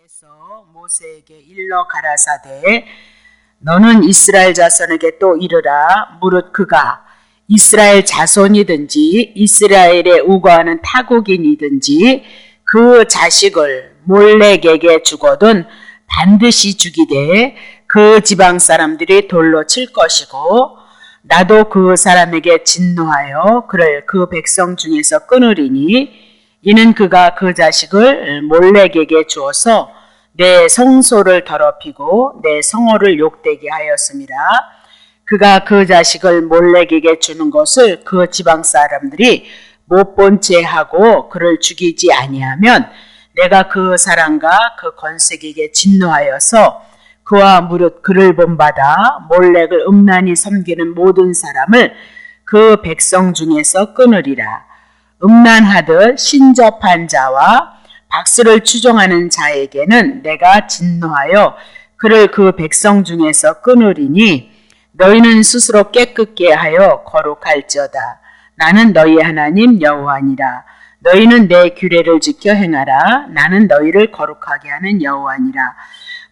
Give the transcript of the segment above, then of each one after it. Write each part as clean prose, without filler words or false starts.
여호와께서 모세에게 일러 가라사대 너는 이스라엘 자손에게 또 이르라. 무릇 그가 이스라엘 자손이든지 이스라엘에 우거하는 타국인이든지 그 자식을 몰렉에게 주거든 반드시 죽이되 그 지방 사람들이 돌로 칠 것이고 나도 그 사람에게 진노하여 그를 그 백성 중에서 끊으리니 이는 그가 그 자식을 몰렉에게 주어서 내 성소를 더럽히고 내 성호를 욕되게 하였습니다. 그가 그 자식을 몰렉에게 주는 것을 그 지방 사람들이 못 본 채 하고 그를 죽이지 아니하면 내가 그 사람과 그 건색에게 진노하여서 그와 무릇 그를 본받아 몰렉을 음란히 섬기는 모든 사람을 그 백성 중에서 끊으리라. 음란하듯 신접한 자와 박수를 추종하는 자에게는 내가 진노하여 그를 그 백성 중에서 끊으리니 너희는 스스로 깨끗게 하여 거룩할지어다. 나는 너희 하나님 여호와니라. 너희는 내 규례를 지켜 행하라. 나는 너희를 거룩하게 하는 여호와니라.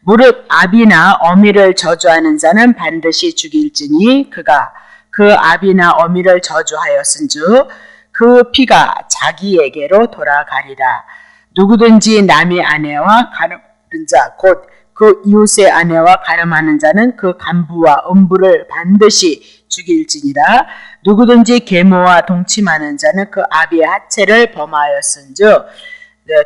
무릇 아비나 어미를 저주하는 자는 반드시 죽일지니 그가 그 아비나 어미를 저주하였은즉 그 피가 자기에게로 돌아가리라. 누구든지 남의 아내와 가늠하는 자 곧 그 이웃의 아내와 가늠하는 자는 그 간부와 음부를 반드시 죽일지니라. 누구든지 계모와 동침하는 자는 그 아비의 하체를 범하였은즉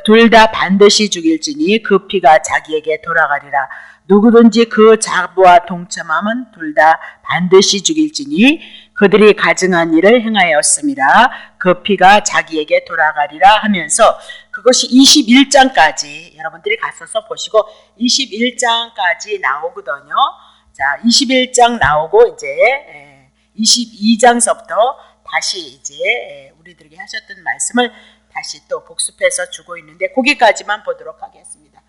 둘 다 반드시 죽일지니 그 피가 자기에게 돌아가리라. 누구든지 그 자부와 동참하면 둘 다 반드시 죽일지니 그들이 가증한 일을 행하였습니다. 그 피가 자기에게 돌아가리라 하면서 그것이 21장까지 여러분들이 가셔서 보시고 21장까지 나오거든요. 자, 21장 나오고 이제 22장서부터 다시 이제 우리들에게 하셨던 말씀을 다시 또 복습해서 주고 있는데 거기까지만 보도록 하겠습니다.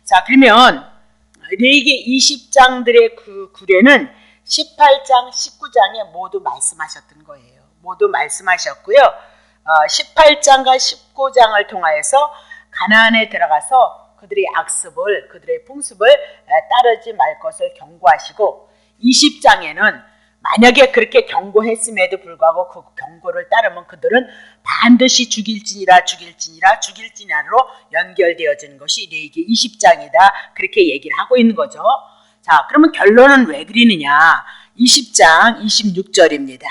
자, 그러면 레위기 20장들의 그 구례는 18장, 19장에 모두 말씀하셨던 거예요. 모두 말씀하셨고요. 18장과 19장을 통하여서 가나안에 들어가서 그들의 악습을, 그들의 풍습을 따르지 말 것을 경고하시고 20장에는 만약에 그렇게 경고했음에도 불구하고 그 경고를 따르면 그들은 반드시 죽일지니라 죽일지니라로 연결되어지는 것이 레위기 20장이다. 그렇게 얘기를 하고 있는 거죠. 자, 그러면 결론은 왜 그리느냐? 20장 26절입니다.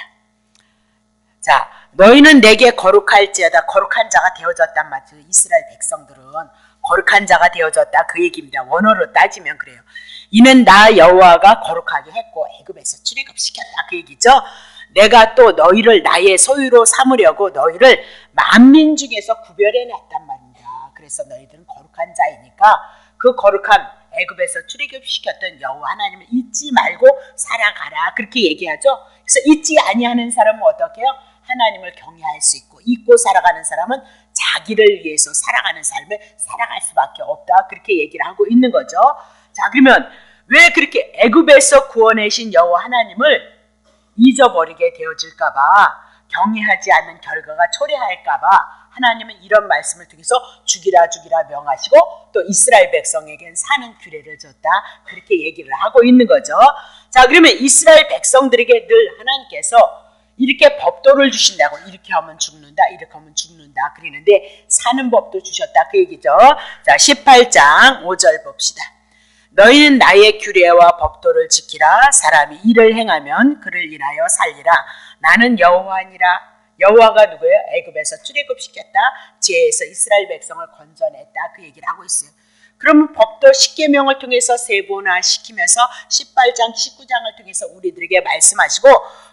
자, 너희는 내게 거룩할지어다. 거룩한 자가 되어졌단 말이죠. 이스라엘 백성들은 거룩한 자가 되어졌다. 그 얘기입니다. 원어로 따지면 그래요. 이는 나 여호와가 거룩하게 했고 애굽에서 출애굽시켰다. 그 얘기죠. 내가 또 너희를 나의 소유로 삼으려고 너희를 만민 중에서 구별해놨단 말입니다. 그래서 너희들은 거룩한 자이니까 그 거룩한 애굽에서 출애굽시켰던 여호와 하나님을 잊지 말고 살아가라. 그렇게 얘기하죠. 그래서 잊지 아니하는 사람은 어떻게 해요? 하나님을 경외할 수 있고 잊고 살아가는 사람은 자기를 위해서 살아가는 삶을 살아갈 수밖에 없다. 그렇게 얘기를 하고 있는 거죠. 자, 그러면 왜 그렇게 애굽에서 구원하신 여호와 하나님을 잊어버리게 되어질까 봐, 경외하지 않는 결과가 초래할까 봐 하나님은 이런 말씀을 통해서 죽이라 명하시고 또 이스라엘 백성에겐 사는 규례를 줬다. 그렇게 얘기를 하고 있는 거죠. 자, 그러면 이스라엘 백성들에게 늘 하나님께서 이렇게 법도를 주신다고, 이렇게 하면 죽는다, 이렇게 하면 죽는다 그러는데 사는 법도 주셨다. 그 얘기죠. 자, 18장 5절 봅시다. 너희는 나의 규례와 법도를 지키라. 사람이 이를 행하면 그를 인하여 살리라. 나는 여호와니라. 여호와가 누구예요? 애굽에서 출애굽시켰다. 지혜에서 이스라엘 백성을 건져냈다. 그 얘기를 하고 있어요. 그러면 법도 10계명을 통해서 세분화시키면서 18장, 19장을 통해서 우리들에게 말씀하시고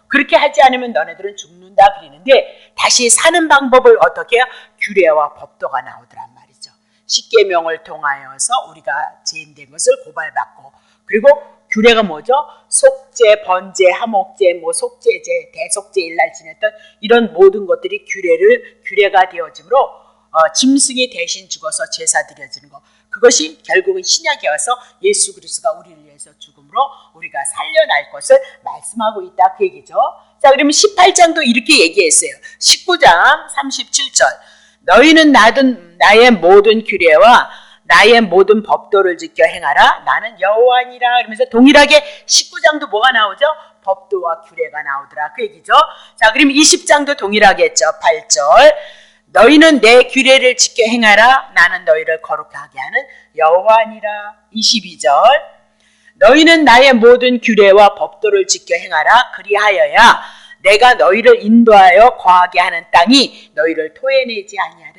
그렇게 하지 않으면 너네들은 죽는다 그러는데 다시 사는 방법을 어떻게 해요? 규례와 법도가 나오더란 말이죠. 10계명을 통하여서 우리가 죄인된 것을 고발받고 그리고 규례가 뭐죠? 속죄, 번제, 하목제, 속죄제, 대속제 일날 지냈던 이런 모든 것들이 규례가 되어짐으로 짐승이 대신 죽어서 제사 드려지는 거. 그것이 결국은 신약에 와서 예수 그리스도가 우리를 위해서 죽음으로 우리가 살려날 것을 말씀하고 있다. 그 얘기죠. 자, 그러면 18장도 이렇게 얘기했어요. 19장 37절. 너희는 나의 모든 규례와 나의 모든 법도를 지켜 행하라. 나는 여호와니라. 그러면서 동일하게 19장도 뭐가 나오죠? 법도와 규례가 나오더라. 그 얘기죠. 자, 그럼 20장도 동일하게 했죠. 8절. 너희는 내 규례를 지켜 행하라. 나는 너희를 거룩하게 하는 여호와니라. 22절. 너희는 나의 모든 규례와 법도를 지켜 행하라. 그리하여야 내가 너희를 인도하여 거하게 하는 땅이 너희를 토해내지 아니하랴.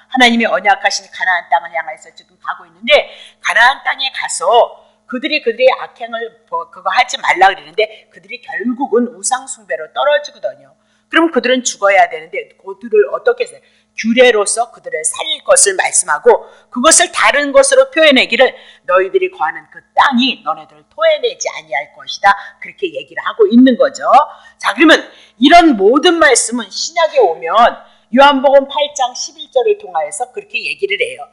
하나님이 언약하신 가나안 땅을 향해서 지금 가고 있는데, 가나안 땅에 가서 그들이 악행을 그거 하지 말라 그러는데 그들이 결국은 우상 숭배로 떨어지거든요. 그럼 그들은 죽어야 되는데 그들을 어떻게 해서 규례로서 그들을 살릴 것을 말씀하고, 그것을 다른 것으로 표현하기를 너희들이 거하는 그 땅이 너네들을 토해내지 아니할 것이다. 그렇게 얘기를 하고 있는 거죠. 자, 그러면 이런 모든 말씀은 신약에 오면 요한복음 8장 11절을 통하여서 그렇게 얘기를 해요.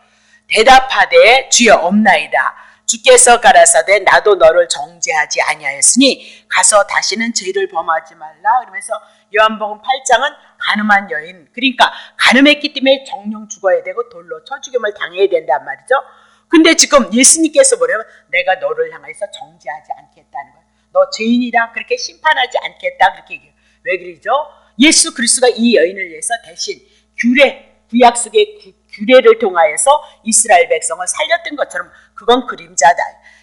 대답하되 주여 없나이다. 주께서 가라사대 나도 너를 정죄하지 아니하였으니 가서 다시는 죄를 범하지 말라. 그러면서 요한복음 8장은 간음한 여인, 그러니까 간음했기 때문에 정령 죽어야 되고 돌로 쳐 죽임을 당해야 된단 말이죠. 근데 지금 예수님께서 뭐냐면 내가 너를 향해서 정죄하지 않겠다는 거예요. 너 죄인이다, 그렇게 심판하지 않겠다, 그렇게 얘기해요. 왜 그러죠? 예수 그리스도가 이 여인을 위해서 대신 규례, 구약 속의 규례를 통하여서 이스라엘 백성을 살렸던 것처럼 그건 그림자다.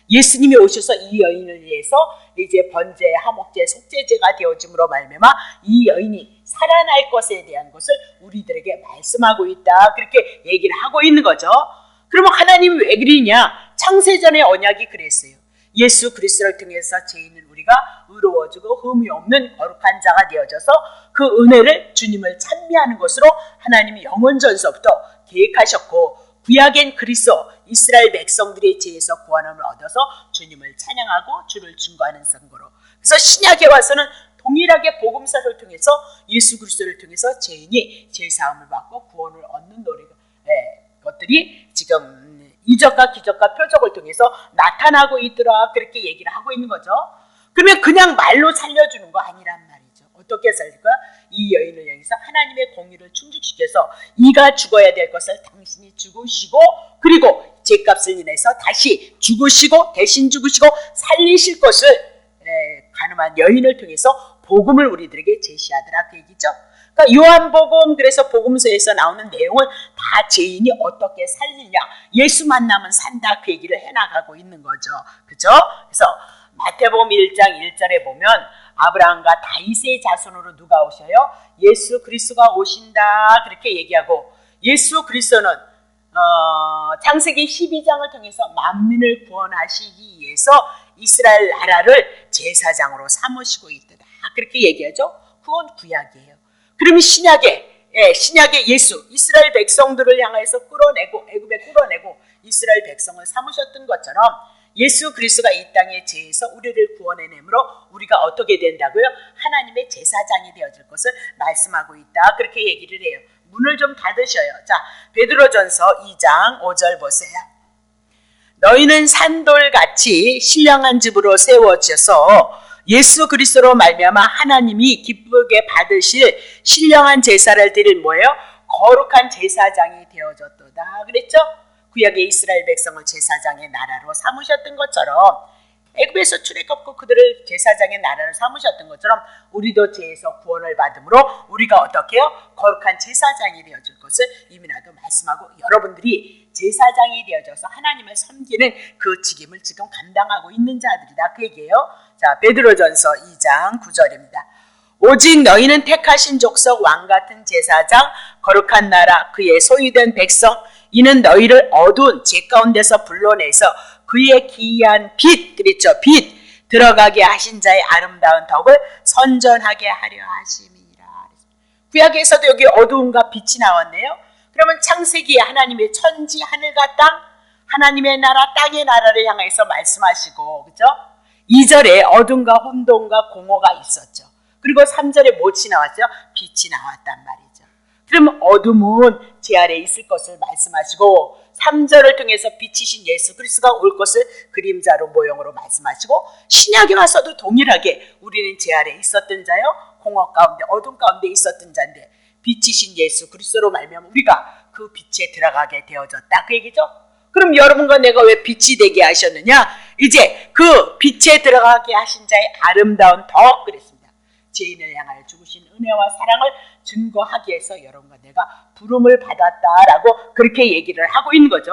예수님이 오셔서 이 여인을 위해서 이제 번제, 화목제, 속죄제가 되어짐으로 말미암아 이 여인이 살아날 것에 대한 것을 우리들에게 말씀하고 있다. 그렇게 얘기를 하고 있는 거죠. 그러면 하나님이 왜 그러냐? 창세전의 언약이 그랬어요. 예수 그리스도를 통해서 죄인은 우리가 의로워지고 흠이 없는 거룩한 자가 되어져서 그 은혜를 주님을 찬미하는 것으로 하나님이 영원전서부터 계획하셨고, 구약엔 그리스도 이스라엘 백성들의 죄에서 구원함을 얻어서 주님을 찬양하고 주를 증거하는 선거로, 그래서 신약에 와서는 동일하게 복음사를 통해서 예수 그리스도를 통해서 죄인이 죄사함을 받고 구원을 얻는 것들이 지금 이적과 기적과 표적을 통해서 나타나고 있더라. 그렇게 얘기를 하고 있는 거죠. 그러면 그냥 말로 살려주는 거 아니란 말이죠. 어떻게 살릴까? 이 여인을 향해서 하나님의 공의를 충족시켜서 이가 죽어야 될 것을 당신이 죽으시고, 그리고 죄값을 인해서 다시 죽으시고 대신 죽으시고 살리실 것을 간음한 여인을 통해서 복음을 우리들에게 제시하더라. 그 얘기죠. 그러니까 요한복음, 그래서 복음서에서 나오는 내용은 다 죄인이 어떻게 살리냐, 예수 만나면 산다, 그 얘기를 해나가고 있는 거죠. 그죠? 그래서 마태복음 1장 1절에 보면 아브라함과 다윗의 자손으로 누가 오셔요? 예수 그리스도가 오신다. 그렇게 얘기하고, 예수 그리스도는 창세기 12장을 통해서 만민을 구원하시기 위해서 이스라엘 나라를 제사장으로 삼으시고 있다. 그렇게 얘기하죠. 그건 구약이에요. 그러면 신약에 예수, 이스라엘 백성들을 향해서 끌어내고 애굽에 끌어내고 이스라엘 백성을 삼으셨던 것처럼 예수 그리스도가 이 땅의 죄에서 우리를 구원해내므로 우리가 어떻게 된다고요? 하나님의 제사장이 되어질 것을 말씀하고 있다. 그렇게 얘기를 해요. 문을 좀 닫으셔요. 자, 베드로전서 2장 5절 보세요. 너희는 산돌같이 신령한 집으로 세워져서 예수 그리스도로 말미암아 하나님이 기쁘게 받으실 신령한 제사를 드릴 뭐예요? 거룩한 제사장이 되어졌도다. 그랬죠? 구약의 이스라엘 백성을 제사장의 나라로 삼으셨던 것처럼, 애굽에서 출애굽고 그들을 제사장의 나라로 삼으셨던 것처럼 우리도 죄에서 구원을 받음으로 우리가 어떻게 해요? 거룩한 제사장이 되어줄 것을 이미나도 말씀하고, 여러분들이 제사장이 되어져서 하나님을 섬기는 그 직임을 지금 감당하고 있는 자들이다. 그 얘기예요. 자, 베드로전서 2장 9절입니다. 오직 너희는 택하신 족속 왕같은 제사장, 거룩한 나라, 그의 소유된 백성, 이는 너희를 어두운 죄 가운데서 불러내서 그의 기이한 빛, 그랬죠? 빛, 들어가게 하신 자의 아름다운 덕을 선전하게 하려 하심이라. 구약에서도 여기 어두움과 빛이 나왔네요. 그러면 창세기에 하나님의 천지, 하늘과 땅, 하나님의 나라, 땅의 나라를 향해서 말씀하시고, 그죠? 2절에 어둠과 혼돈과 공허가 있었죠. 그리고 3절에 무엇이 나왔죠? 빛이 나왔단 말이죠. 그럼 어둠은 제 아래에 있을 것을 말씀하시고, 3절을 통해서 빛이신 예수 그리스도가 올 것을 그림자로 모형으로 말씀하시고, 신약에 와서도 동일하게 우리는 제 아래에 있었던 자요, 공허 가운데 어둠 가운데 있었던 자인데 빛이신 예수 그리스도로 말미암아 우리가 그 빛에 들어가게 되어졌다. 그 얘기죠. 그럼 여러분과 내가 왜 빛이 되게 하셨느냐? 이제 그 빛에 들어가게 하신 자의 아름다운 덕 그랬습니다. 죄인을 향하여 죽으신 은혜와 사랑을 증거하기 위해서 여러분과 내가 부름을 받았다라고 그렇게 얘기를 하고 있는 거죠.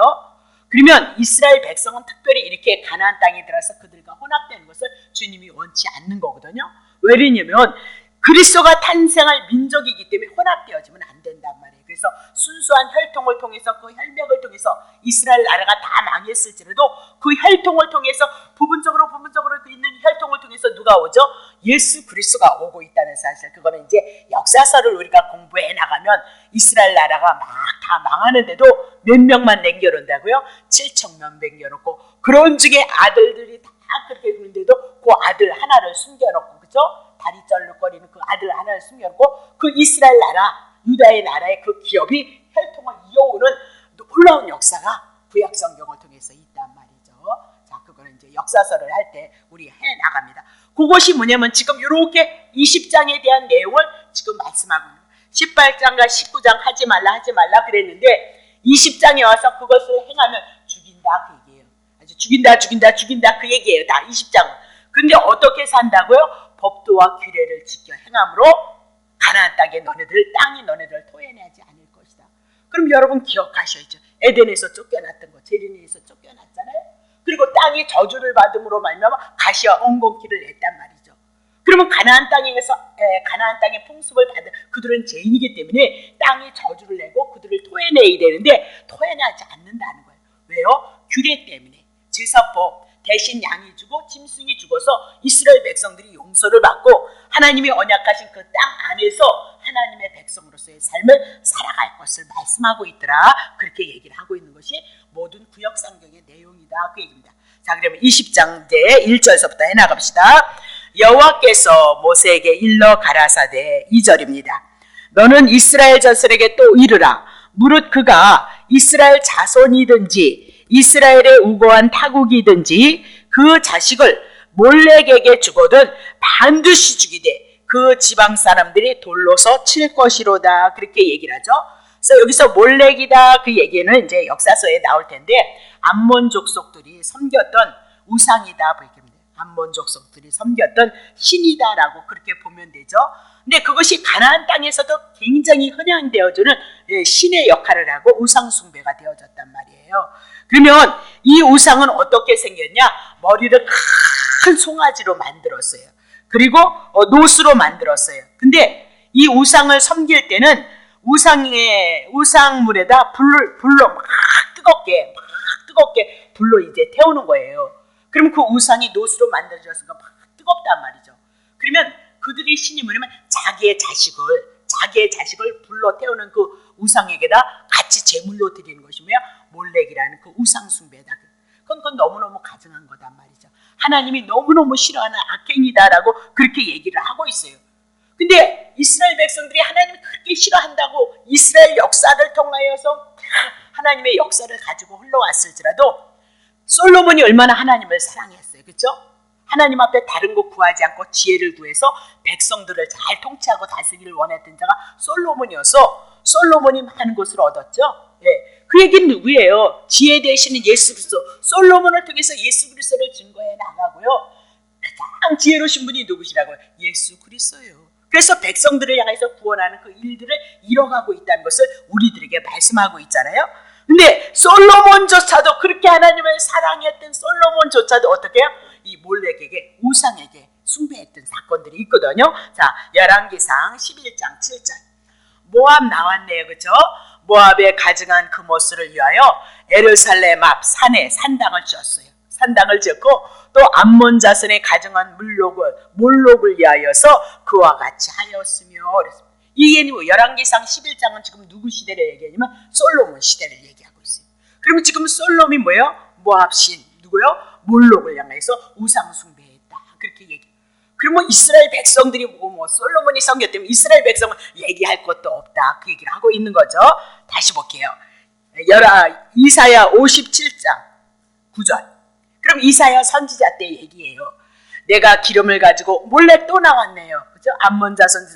그러면 이스라엘 백성은 특별히 이렇게 가나안 땅에 들어서 그들과 혼합되는 것을 주님이 원치 않는 거거든요. 왜냐면 그리스도가 탄생할 민족이기 때문에 혼합되어지면 안 된단 말이에요. 그래서 순수한 혈통을 통해서 그 혈맥을 통해서 이스라엘 나라가 다 망했을지라도 그 혈통을 통해서 부분적으로 있는 혈통을 통해서 누가 오죠? 예수 그리스도가 오고 있다는 사실. 그거는 이제 역사서를 우리가 공부해 나가면 이스라엘 나라가 막 다 망하는데도 몇 명만 남겨놓는다고요? 7천 명 남겨놓고 그런 중에 아들들이 다 그렇게 있는데도 그 아들 하나를 숨겨놓고 그죠? 다리 쩔룩거리는 그 아들 하나를 숨겨놓고 그 이스라엘 나라 유다의 나라의 그 기업이 혈통을 이어오는 놀라운 역사가 구약 성경을 통해서 있단 말이죠. 자, 그거는 이제 역사서를 할 때 우리 해 나갑니다. 그것이 뭐냐면 지금 이렇게 20장에 대한 내용을 지금 말씀하고 있는 18장과 19장 하지 말라 그랬는데 20장에 와서 그것을 행하면 죽인다 그 얘기예요. 아주 죽인다 그 얘기예요. 다 20장은. 근데 어떻게 산다고요? 법도와 규례를 지켜 행함으로 가나안 땅에 땅이 너네들 토해내지 않을 것이다. 그럼 여러분 기억하셔야죠. 에덴에서 쫓겨났던 거, 제린에서 쫓겨났잖아요. 그리고 땅이 저주를 받음으로 말미암아 가시와 엉겅퀴를 냈단 말이죠. 그러면 가나안 땅의 풍습을 받은 그들은 죄인이기 때문에 땅이 저주를 내고 그들을 토해내야 되는데 토해내지 않는다는 거예요. 왜요? 규례 때문에. 제사법 대신 양이 죽고 짐승이 죽어서 이스라엘 백성들이 용서를 받고 하나님이 언약하신 그 땅 안에서 하나님의 백성으로서의 삶을 살아갈 것을 말씀하고 있더라. 그렇게 얘기를 하고 있는 것이 모든 구약 성경의 내용이다 그 얘기입니다. 자, 그러면 20장 이제 1절서부터 해나갑시다. 여호와께서 모세에게 일러 가라사대 2절입니다. 너는 이스라엘 자손에게 또 이르라. 무릇 그가 이스라엘 자손이든지 이스라엘의 우거한 타국이든지 그 자식을 몰렉에게 주거든 반드시 죽이되 그 지방 사람들이 돌로서 칠 것이로다. 그렇게 얘기를 하죠. 그래서 여기서 몰렉이다 그 얘기는 이제 역사서에 나올 텐데 암몬 족속들이 섬겼던 우상이다 그 얘기입니다. 암몬 족속들이 섬겼던 신이다라고 그렇게 보면 되죠. 근데 그것이 가나안 땅에서도 굉장히 흔양되어주는 신의 역할을 하고 우상 숭배가 되어졌단 말이에요. 그러면 이 우상은 어떻게 생겼냐? 머리를 큰 송아지로 만들었어요. 그리고 노수로 만들었어요. 근데 이 우상을 섬길 때는 우상물에다 불로 막 뜨겁게 불로 이제 태우는 거예요. 그럼 그 우상이 노수로 만들어졌으니까 막 뜨겁단 말이죠. 그러면 그들이 신이 뭐냐면 자기의 자식을 불로 태우는 그 우상에게다 같이 제물로 드리는 것이 뭐야? 몰렉이라는 그 우상 숭배다. 그건 너무너무 가증한 거단 말이죠. 하나님이 너무너무 싫어하는 악행이다라고 그렇게 얘기를 하고 있어요. 근데 이스라엘 백성들이 하나님을 그렇게 싫어한다고 이스라엘 역사를 통하여서 하나님의 역사를 가지고 흘러왔을지라도 솔로몬이 얼마나 하나님을 사랑했어요. 그렇죠? 하나님 앞에 다른 거 구하지 않고 지혜를 구해서 백성들을 잘 통치하고 다스리기를 원했던 자가 솔로몬이어서 솔로몬이 많은 것을 얻었죠. 예. 그 얘기는 누구예요? 지혜 되시는 예수 그리스도. 솔로몬을 통해서 예수 그리스도를 증거해 나가고요. 가장 지혜로우신 분이 누구시라고요? 예수 그리스도예요. 그래서 백성들을 향해서 구원하는 그 일들을 이뤄가고 있다는 것을 우리들에게 말씀하고 있잖아요. 근데 솔로몬조차도 그렇게 하나님을 사랑했던 솔로몬조차도 어떻게 해요? 이 몰렉에게 우상에게 숭배했던 사건들이 있거든요. 자, 열왕기상 11장 7절. 모압 나왔네요. 그렇죠? 모압에 가증한 그 모스를 위하여 예루살렘 앞 산에 산당을 지었어요. 산당을 지었고 또 암몬 자손의 가증한 몰록을 위하여서 그와 같이 하였으며 그랬습니다. 이게 열왕기상 11장은 지금 누구 시대를 얘기하냐면 솔로몬 시대를 얘기하고 있어요. 그러면 지금 솔로몬이 뭐예요? 모압 신 누구요? 몰록을 향해서 우상 숭배했다. 그렇게 얘기. 그러면 이스라엘 백성들이 뭐 솔로몬이 섬겼다면 이스라엘 백성은 얘기할 것도 없다. 그 얘기를 하고 있는 거죠. 다시 볼게요. 이사야 57장 9절. 그럼 이사야 선지자 때 얘기해요. 내가 기름을 가지고 몰래 또 나왔네요. 그죠? 암몬 자손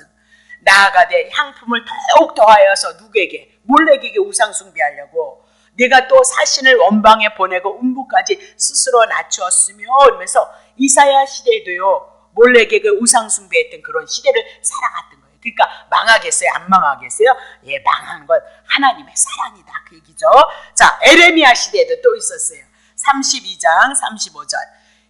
나아가되 향품을 더욱 더하여서 누구에게? 몰렉에게 우상 숭배하려고 내가 또 사신을 원방에 보내고 음부까지 스스로 낮추었으며 이러면서 이사야 시대에도요 몰래게 그 우상 숭배했던 그런 시대를 살아갔던 거예요. 그러니까 망하겠어요? 안 망하겠어요? 예, 망하는 건 하나님의 사랑이다 그 얘기죠. 자, 에레미야 시대에도 또 있었어요. 32장 35절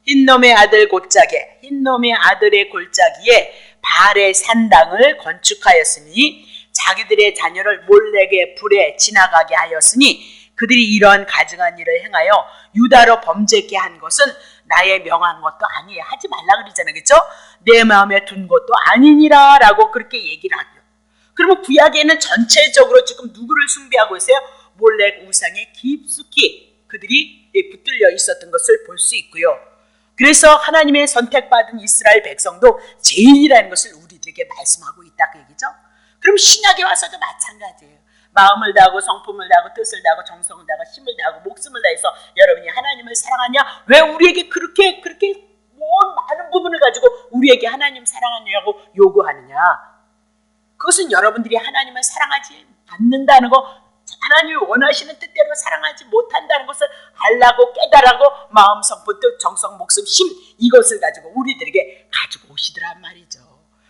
흰놈의 아들 골짜기에 흰놈의 아들의 골짜기에 발의 산당을 건축하였으니 자기들의 자녀를 몰래게 불에 지나가게 하였으니 그들이 이러한 가증한 일을 행하여 유다로 범죄케 한 것은 나의 명한 것도 아니에요. 하지 말라 그러잖아요. 그렇죠? 내 마음에 둔 것도 아니니라 라고 그렇게 얘기를 하죠. 그러면 구약에는 전체적으로 지금 누구를 숭배하고 있어요? 몰렉 우상에 깊숙이 그들이 붙들려 있었던 것을 볼 수 있고요. 그래서 하나님의 선택받은 이스라엘 백성도 죄인이라는 것을 우리들에게 말씀하고 있다 그 얘기죠. 그럼 신약에 와서도 마찬가지예요. 마음을 다하고 성품을 다하고 뜻을 다하고 정성을 다하고 힘을 다하고 목숨을 다해서 여러분이 하나님을 사랑하냐? 왜 우리에게 그렇게 많은 부분을 가지고 우리에게 하나님 사랑하냐고 요구하느냐? 그것은 여러분들이 하나님을 사랑하지 않는다는 거, 하나님이 원하시는 뜻대로 사랑하지 못한다는 것을 알라고 깨달라고 마음, 성품, 뜻, 정성, 목숨, 힘 이것을 가지고 우리들에게 가지고 오시더란 말이죠.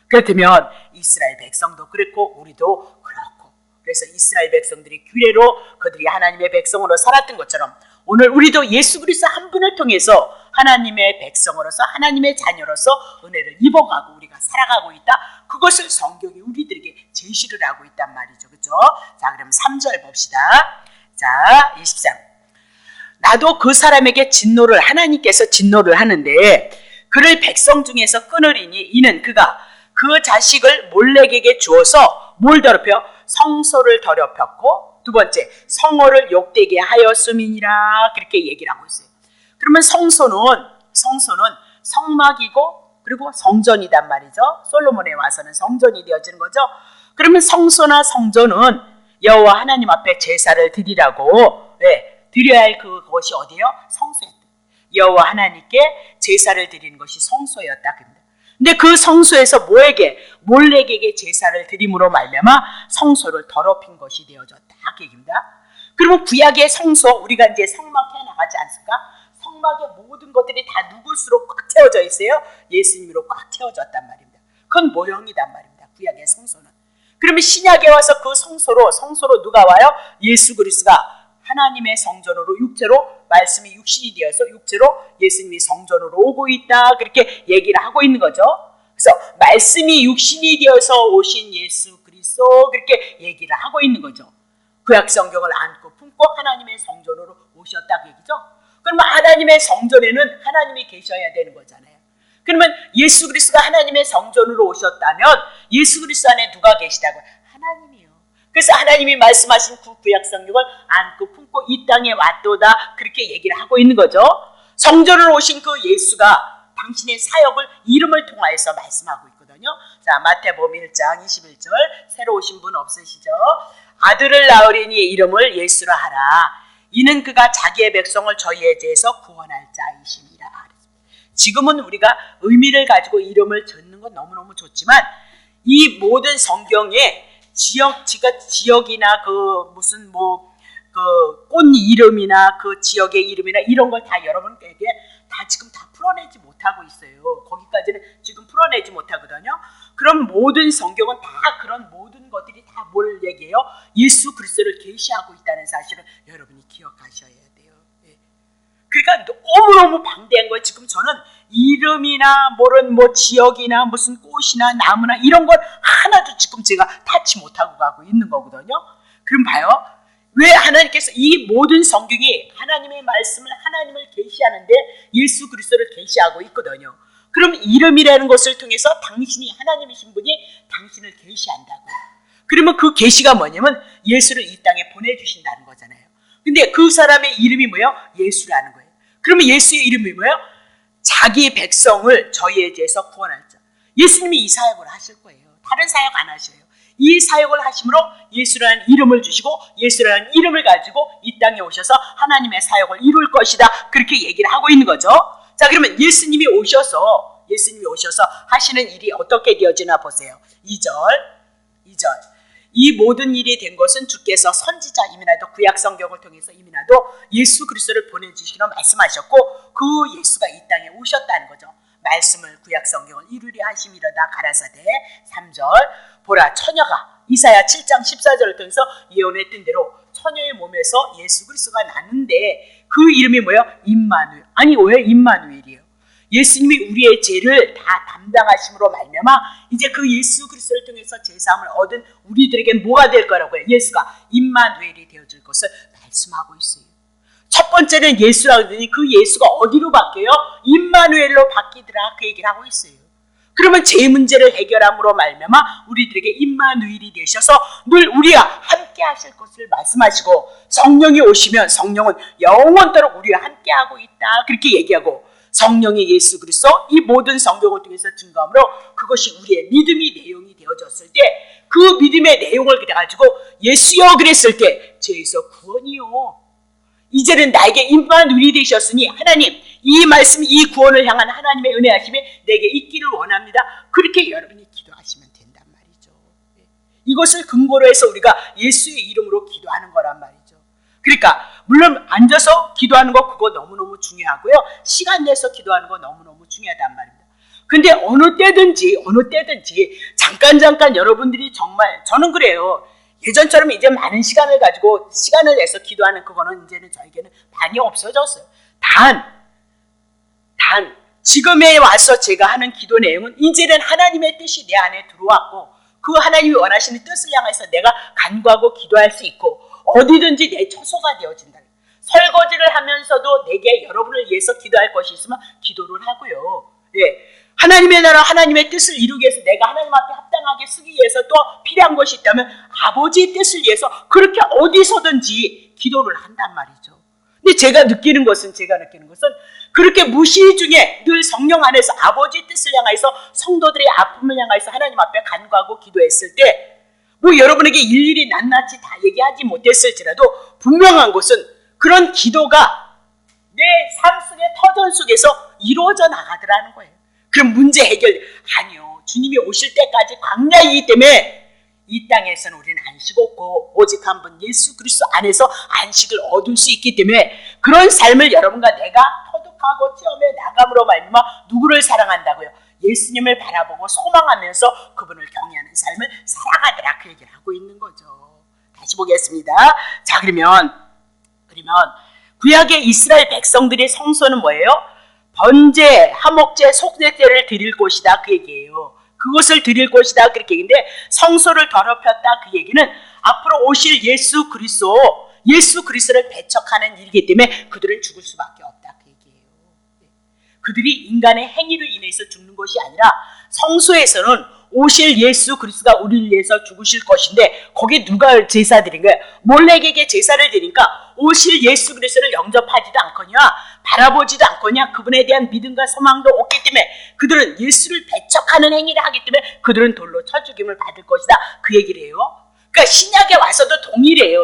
그렇다면 이스라엘 백성도 그렇고 우리도 그렇고, 그래서 이스라엘 백성들이 규례로 그들이 하나님의 백성으로 살았던 것처럼 오늘 우리도 예수 그리스도 한 분을 통해서 하나님의 백성으로서 하나님의 자녀로서 은혜를 입어가고 우리가 살아가고 있다. 그것을 성경이 우리들에게 제시를 하고 있단 말이죠. 그렇죠? 자, 그럼 3절 봅시다. 자, 23. 나도 그 사람에게 진노를 하나님께서 진노를 하는데 그를 백성 중에서 끊으리니 이는 그가 그 자식을 몰렉에게 주어서 뭘 더럽혀? 성소를 더럽혔고 두 번째 성호를 욕되게 하였음이니라 그렇게 얘기를 하고 있어요. 그러면 성소는 성막이고 그리고 성전이단 말이죠. 솔로몬에 와서는 성전이 되어지는 거죠. 그러면 성소나 성전은 여호와 하나님 앞에 제사를 드리라고 드려야 할 그것이 어디예요? 성소였다. 여호와 하나님께 제사를 드리는 것이 성소였다. 근데 그 성소에서 몰렉에게 제사를 드림으로 말미암아 성소를 더럽힌 것이 되어졌다. 그 얘기입니다. 그러면 구약의 성소, 우리가 이제 성막해 나가지 않습니까? 성막의 모든 것들이 다 누구수로 꽉 채워져 있어요? 예수님으로 꽉 채워졌단 말입니다. 그건 모형이단 말입니다. 구약의 성소는. 그러면 신약에 와서 그 성소로 누가 와요? 예수 그리스도가 하나님의 성전으로 육체로 말씀이 육신이 되어서 육체로 예수님이 성전으로 오고 있다. 그렇게 얘기를 하고 있는 거죠. 그래서 말씀이 육신이 되어서 오신 예수 그리스도 그렇게 얘기를 하고 있는 거죠. 구약 성경을 안고 품고 하나님의 성전으로 오셨다 그 얘기죠. 그러면 하나님의 성전에는 하나님이 계셔야 되는 거잖아요. 그러면 예수 그리스도가 하나님의 성전으로 오셨다면 예수 그리스도 안에 누가 계시다고요? 하나님이요. 그래서 하나님이 말씀하신 그 구약 성경을 안고 품고 이 땅에 왔도다 그렇게 얘기를 하고 있는 거죠. 성전으로 오신 그 예수가 당신의 사역을 이름을 통하여서 말씀하고 있거든요. 자, 마태복음 1장 21절 새로 오신 분 없으시죠? 아들을 낳으리니 이름을 예수라 하라. 이는 그가 자기의 백성을 저희의 죄에서 구원할 자이심이라. 지금은 우리가 의미를 가지고 이름을 짓는 건 너무너무 좋지만 이 모든 성경에 지역이나 그 무슨 꽃 이름이나 그 지역의 이름이나 이런 걸 다 여러분에게 다 지금 다 풀어내지 못하고 있어요. 거기까지는 지금 풀어내지 못하거든요. 그럼 모든 성경은 다 그런 모든 것들이 다 뭘 얘기해요? 예수 그리스도를 계시하고 있다는 사실을 여러분이 기억하셔야 돼요. 그러니까 너무너무 방대한 거예요. 지금 저는 이름이나 지역이나 무슨 꽃이나 나무나 이런 걸 하나도 지금 제가 타치 못하고 가고 있는 거거든요. 그럼 봐요. 왜 하나님께서 이 모든 성경이 하나님의 말씀을 하나님을 계시하는데 예수 그리스도를 계시하고 있거든요. 그럼 이름이라는 것을 통해서 당신이 하나님이신 분이 당신을 계시한다고요. 그러면 그 계시가 뭐냐면 예수를 이 땅에 보내주신다는 거잖아요. 근데 그 사람의 이름이 뭐예요? 예수라는 거예요. 그러면 예수의 이름이 뭐예요? 자기 백성을 저희에 대해서 구원할 자. 예수님이 이 사역을 하실 거예요. 다른 사역 안 하셔요. 이 사역을 하심으로 예수라는 이름을 주시고 예수라는 이름을 가지고 이 땅에 오셔서 하나님의 사역을 이룰 것이다. 그렇게 얘기를 하고 있는 거죠. 자, 그러면 예수님이 오셔서 하시는 일이 어떻게 되어지나 보세요. 2절 이 모든 일이 된 것은 주께서 선지자 이미나도 구약 성경을 통해서 이미나도 예수 그리스도를 보내주시기로 말씀하셨고 그 예수가 이 땅에 오셨다는 거죠. 말씀을 구약 성경을 이루려 하심이로다 가라사대 3절 보라 처녀가 이사야 7장 14절을 통해서 예언했던 대로 처녀의 몸에서 예수 그리스도가 나는데 그 이름이 뭐예요? 임마누엘. 아니 왜 임마누엘이에요? 예수님이 우리의 죄를 다 담당하심으로 말미암아 이제 그 예수 그리스도를 통해서 제사함을 얻은 우리들에게 뭐가 될 거라고요? 예수가 임마누엘이 되어줄 것을 말씀하고 있어요. 첫 번째는 예수라고 하더니 그 예수가 어디로 바뀌어요? 임마누엘로 바뀌더라 그 얘기를 하고 있어요. 그러면 죄 문제를 해결함으로 말미암아 우리들에게 임마누엘이 되셔서 늘 우리와 함께 하실 것을 말씀하시고 성령이 오시면 성령은 영원토록 우리와 함께 하고 있다 그렇게 얘기하고 성령이 예수 그리스도 이 모든 성경을 통해서 증거함으로 그것이 우리의 믿음이 내용이 되어졌을 때 그 믿음의 내용을 가지고 예수여 그랬을 때 죄에서 구원이요. 이제는 나에게 임마누엘이 되셨으니 하나님 이 말씀이 이 구원을 향한 하나님의 은혜하심이 내게 있기를 원합니다. 그렇게 여러분이 기도하시면 된단 말이죠. 이것을 근거로 해서 우리가 예수의 이름으로 기도하는 거란 말이죠. 그러니까 물론 앉아서 기도하는 거 그거 너무너무 중요하고요. 시간 내서 기도하는 거 너무너무 중요하단 말입니다. 근데 어느 때든지 잠깐 여러분들이 정말 저는 그래요. 예전처럼 이제 많은 시간을 가지고 시간을 내서 기도하는 그거는 이제는 저에게는 많이 없어졌어요. 단 지금에 와서 제가 하는 기도 내용은 이제는 하나님의 뜻이 내 안에 들어왔고 그 하나님이 원하시는 뜻을 향해서 내가 간구하고 기도할 수 있고 어디든지 내 처소가 되어진다. 설거지를 하면서도 내게 여러분을 위해서 기도할 것이 있으면 기도를 하고요. 예. 하나님의 나라 하나님의 뜻을 이루기 위해서 내가 하나님 앞에 합당하게 쓰기 위해서 또 필요한 것이 있다면 아버지의 뜻을 위해서 그렇게 어디서든지 기도를 한단 말이죠. 근데 제가 느끼는 것은 그렇게 무시 중에 늘 성령 안에서 아버지의 뜻을 향해서 성도들의 아픔을 향해서 하나님 앞에 간구하고 기도했을 때 뭐 여러분에게 일일이 낱낱이 다 얘기하지 못했을지라도 분명한 것은 그런 기도가 내 삶 속의 터전 속에서 이루어져 나가더라는 거예요. 그럼 문제 해결 아니요. 주님이 오실 때까지 광야이기 때문에 이 땅에서는 우리는 안식 없고 오직 한 분 예수 그리스도 안에서 안식을 얻을 수 있기 때문에 그런 삶을 여러분과 내가 터득하고 체험해 나감으로 말미암아 누구를 사랑한다고요? 예수님을 바라보고 소망하면서 그분을 경외하는 삶을 살아가더라 그 얘기를 하고 있는 거죠. 다시 보겠습니다. 자 그러면 구약의 이스라엘 백성들의 성소는 뭐예요? 번제, 화목제, 속죄제를 드릴 곳이다 그 얘기예요. 그것을 드릴 곳이다 그렇게 얘기인데 성소를 더럽혔다 그 얘기는 앞으로 오실 예수 그리스도를 배척하는 일이기 때문에 그들은 죽을 수밖에 없다 그 얘기예요. 그들이 인간의 행위로 인해서 죽는 것이 아니라 성소에서는 오실 예수 그리스도가 우리를 위해서 죽으실 것인데 거기에 누가 제사 드린 거예요? 몰렉에게 제사를 드리니까 오실 예수 그리스도를 영접하지도 않거냐 바라보지도 않거냐 그분에 대한 믿음과 소망도 없기 때문에 그들은 예수를 배척하는 행위를 하기 때문에 그들은 돌로 쳐 죽임을 받을 것이다 그 얘기를 해요. 그러니까 신약에 와서도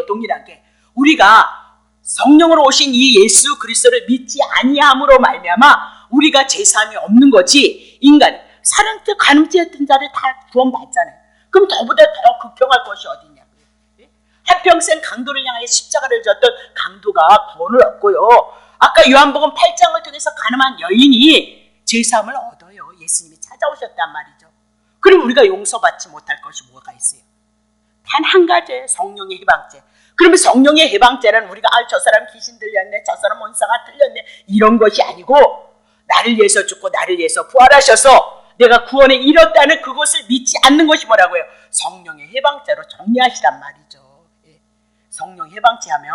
동일하게 우리가 성령으로 오신 이 예수 그리스도를 믿지 아니함으로 말미암아 우리가 제사함이 없는 거지 인간 사랑죄 간음죄했던 자를 다 구원받잖아요. 그럼 더보다 더 극형할 것이 어디 있냐고요. 한평생 강도를 향해 십자가를 졌던 강도가 구원을 얻고요. 아까 요한복음 8장을 통해서 가늠한 여인이 제사함을 얻어요. 예수님이 찾아오셨단 말이죠. 그럼 우리가 용서받지 못할 것이 뭐가 있어요? 단 한 가지예요. 성령의 해방죄. 그러면 성령의 해방죄는 우리가 저 사람 귀신 들렸네, 저 사람 원사가 틀렸네 이런 것이 아니고 나를 위해서 죽고 나를 위해서 부활하셔서 내가 구원에 이뤘다는 그것을 믿지 않는 것이 뭐라고요? 성령의 해방죄로 정리하시란 말이죠. 예. 성령 해방죄하면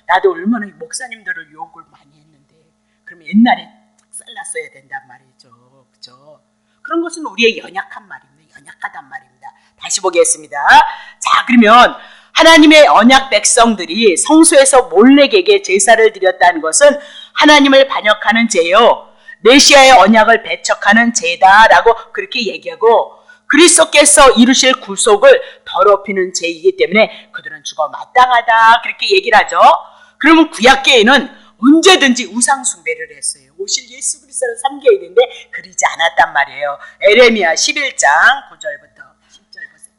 나도 얼마나 목사님들을 욕을 많이 했는데 그러면 옛날에 싹살났어야 된단 말이죠. 그렇죠? 그런 것은 우리의 연약한 말입니다. 연약하단 말입니다. 다시 보겠습니다. 자 그러면 하나님의 언약 백성들이 성소에서 몰렉에게 제사를 드렸다는 것은 하나님을 반역하는 죄요. 메시아의 언약을 배척하는 죄다라고 그렇게 얘기하고 그리스도께서 이루실 구속을 더럽히는 죄이기 때문에 그들은 죽어 마땅하다 그렇게 얘기를 하죠. 그러면 구약계에는 언제든지 우상 숭배를 했어요. 오실 예수 그리스도를 섬겨야 되는데 그러지 않았단 말이에요. 에레미야 11장 9절부터 10절 보세요.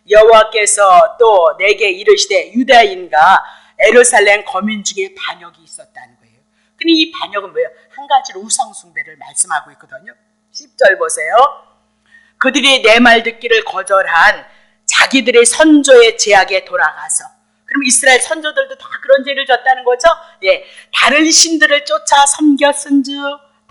여호와께서 또 내게 이르시되 유다인과 예루살렘 거민 중에 반역이 있었다는 거예요. 근데 이 반역은 뭐예요? 한 가지로 우상 숭배를 말씀하고 있거든요. 10절 보세요. 그들이 내 말 듣기를 거절한 자기들의 선조의 제약에 돌아가서, 그럼 이스라엘 선조들도 다 그런 죄를 졌다는 거죠. 예, 다른 신들을 쫓아 섬겼은즉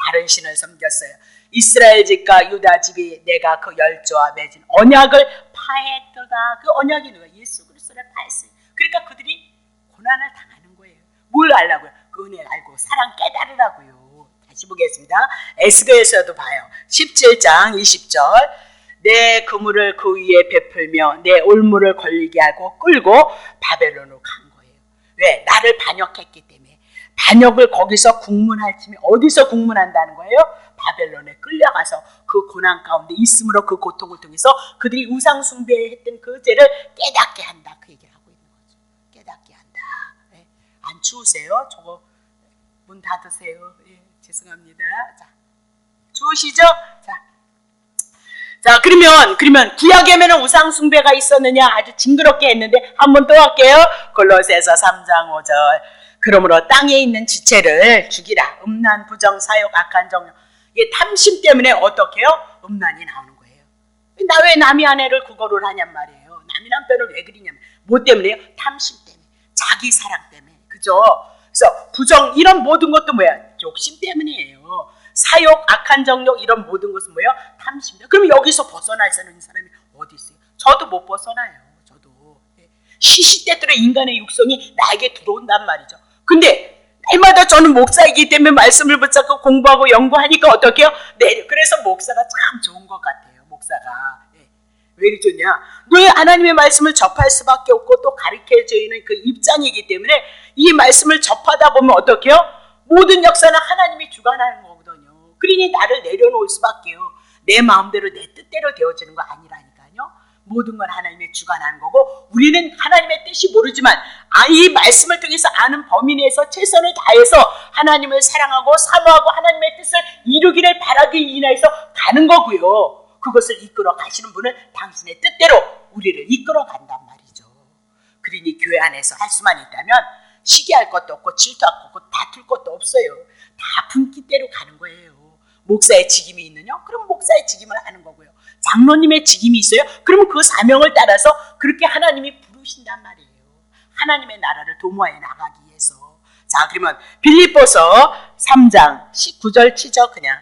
다른 신을 섬겼어요. 이스라엘 집과 유다 집이 내가 그 열조와 맺은 언약을 파했도다. 그 언약이 누가? 예수 그리스도를 파했어요. 그러니까 그들이 고난을 당하는 거예요. 뭘 알라고요? 그 은혜를 알고 사랑 깨달으라고요. 다시 보겠습니다. 에스겔에서도 봐요. 17장 20절. 내 그물을 그 위에 베풀며 내 올무를 걸리게 하고 끌고 바벨론으로 간 거예요. 왜? 나를 반역했기 때문에. 반역을 거기서 국문할 팀이 어디서 국문한다는 거예요? 바벨론에 끌려가서 그 고난 가운데 있음으로 그 고통을 통해서 그들이 우상 숭배했던 그 죄를 깨닫게 한다. 그 얘기를 하고 있는 거죠. 깨닫게 한다. 네. 안 추우세요? 저거 문 닫으세요. 예, 죄송합니다. 자, 추우시죠? 자, 그러면 구약에는 우상 숭배가 있었느냐? 아주 징그럽게 했는데 한 번 또 할게요. 골로새서 3장 5절. 그러므로 땅에 있는 지체를 죽이라. 음란, 부정, 사욕, 악한 정욕. 이게 탐심 때문에 어떻게 해요? 음란이 나오는 거예요. 나 왜 남의 아내를 구걸을 하냔 말이에요. 남의 남편을 왜 그리냐면 뭐 때문에요? 탐심 때문에. 자기 사랑 때문에. 그죠? 그래서 부정 이런 모든 것도 뭐야? 욕심 때문이에요. 사욕, 악한 정욕 이런 모든 것은 뭐예요? 탐심이다. 그럼 여기서 벗어날 수 있는 사람이 어디 있어요? 저도 못 벗어나요. 저도. 시시때때로 인간의 육성이 나에게 들어온단 말이죠. 근데 날마다 저는 목사이기 때문에 말씀을 붙잡고 공부하고 연구하니까 어떻게 해요? 그래서 목사가 참 좋은 것 같아요. 목사가. 왜 이리 좋냐? 늘 하나님의 말씀을 접할 수밖에 없고 또 가르쳐져 있는 그 입장이기 때문에 이 말씀을 접하다 보면 어떻게 해요? 모든 역사는 하나님이 주관하는 거거든요. 그러니 나를 내려놓을 수밖에요. 내 마음대로 내 뜻대로 되어지는 거 아니라니까요. 모든 건 하나님의 주관하는 거고 우리는 하나님의 뜻이 모르지만 이 말씀을 통해서 아는 범위 내에서 최선을 다해서 하나님을 사랑하고 사모하고 하나님의 뜻을 이루기를 바라기 인하여서 가는 거고요. 그것을 이끌어 가시는 분은 당신의 뜻대로 우리를 이끌어 간단 말이죠. 그러니 교회 안에서 할 수만 있다면 시기할 것도 없고 질투할 것도 없고 다툴 것도 없어요. 다 분기대로 가는 거예요. 목사의 직임이 있느냐? 그럼 목사의 직임을 하는 거고요. 장로님의 직임이 있어요? 그러면 그 사명을 따라서 그렇게 하나님이 부르신단 말이에요. 하나님의 나라를 도모해 나가기 위해서. 자, 그러면 빌립보서 3장 19절 치죠, 그냥.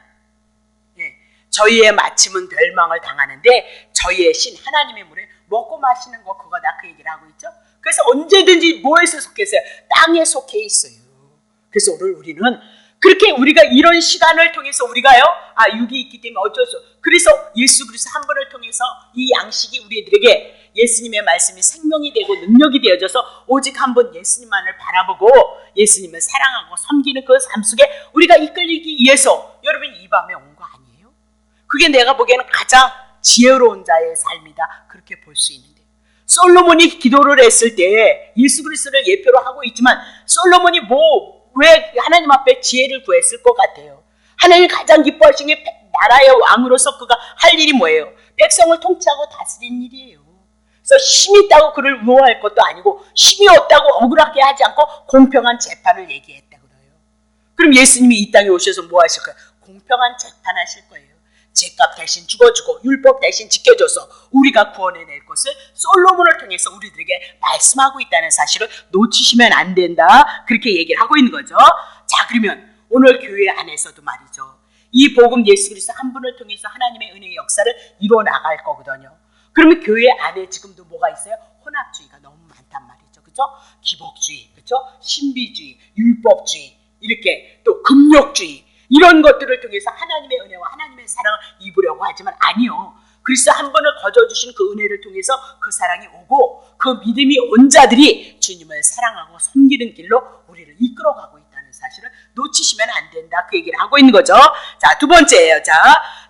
저희의 마침은 멸망을 당하는데 저희의 신 하나님의 물에 먹고 마시는 거 그거다 그 얘기를 하고 있죠. 그래서 언제든지 뭐에서 속했어요? 땅에 속해 있어요. 그래서 오늘 우리는 그렇게 우리가 이런 시간을 통해서 우리가요, 육이 있기 때문에 어쩔 수 없어요. 그래서 예수 그리스도 한 분을 통해서 이 양식이 우리들에게 예수님의 말씀이 생명이 되고 능력이 되어져서 오직 한 분 예수님만을 바라보고 예수님을 사랑하고 섬기는 그 삶 속에 우리가 이끌리기 위해서 여러분 이 밤에 온 거 아니에요? 그게 내가 보기에는 가장 지혜로운 자의 삶이다. 그렇게 볼 수 있는데 솔로몬이 기도를 했을 때 예수 그리스도를 예표로 하고 있지만 솔로몬이 왜 하나님 앞에 지혜를 구했을 것 같아요? 하나님이 가장 기뻐하시는 게 나라의 왕으로서 그가 할 일이 뭐예요? 백성을 통치하고 다스리는 일이에요. 그래서 힘이 있다고 그를 우호할 것도 아니고 힘이 없다고 억울하게 하지 않고 공평한 재판을 얘기했다고 그래요. 그럼 예수님이 이 땅에 오셔서 뭐 하실 거예요? 공평한 재판하실 거예요. 죄값 대신 죽어주고 율법 대신 지켜줘서 우리가 구원해낼 것을 솔로몬을 통해서 우리들에게 말씀하고 있다는 사실을 놓치시면 안 된다. 그렇게 얘기를 하고 있는 거죠. 자, 그러면 오늘 교회 안에서도 말이죠. 이 복음 예수 그리스도 한 분을 통해서 하나님의 은혜의 역사를 이루어 나갈 거거든요. 그러면 교회 안에 지금도 뭐가 있어요? 혼합주의가 너무 많단 말이죠. 그죠? 기복주의, 그죠? 신비주의, 율법주의, 이렇게 또 금욕주의 이런 것들을 통해서 하나님의 은혜와 하나님의 사랑을 입으려고 하지만 아니요. 그리스도 한 번을 거저주신 그 은혜를 통해서 그 사랑이 오고 그 믿음이 온 자들이 주님을 사랑하고 섬기는 길로 우리를 이끌어가고 있다는 사실을 놓치시면 안 된다. 그 얘기를 하고 있는 거죠. 자, 두 번째예요. 자,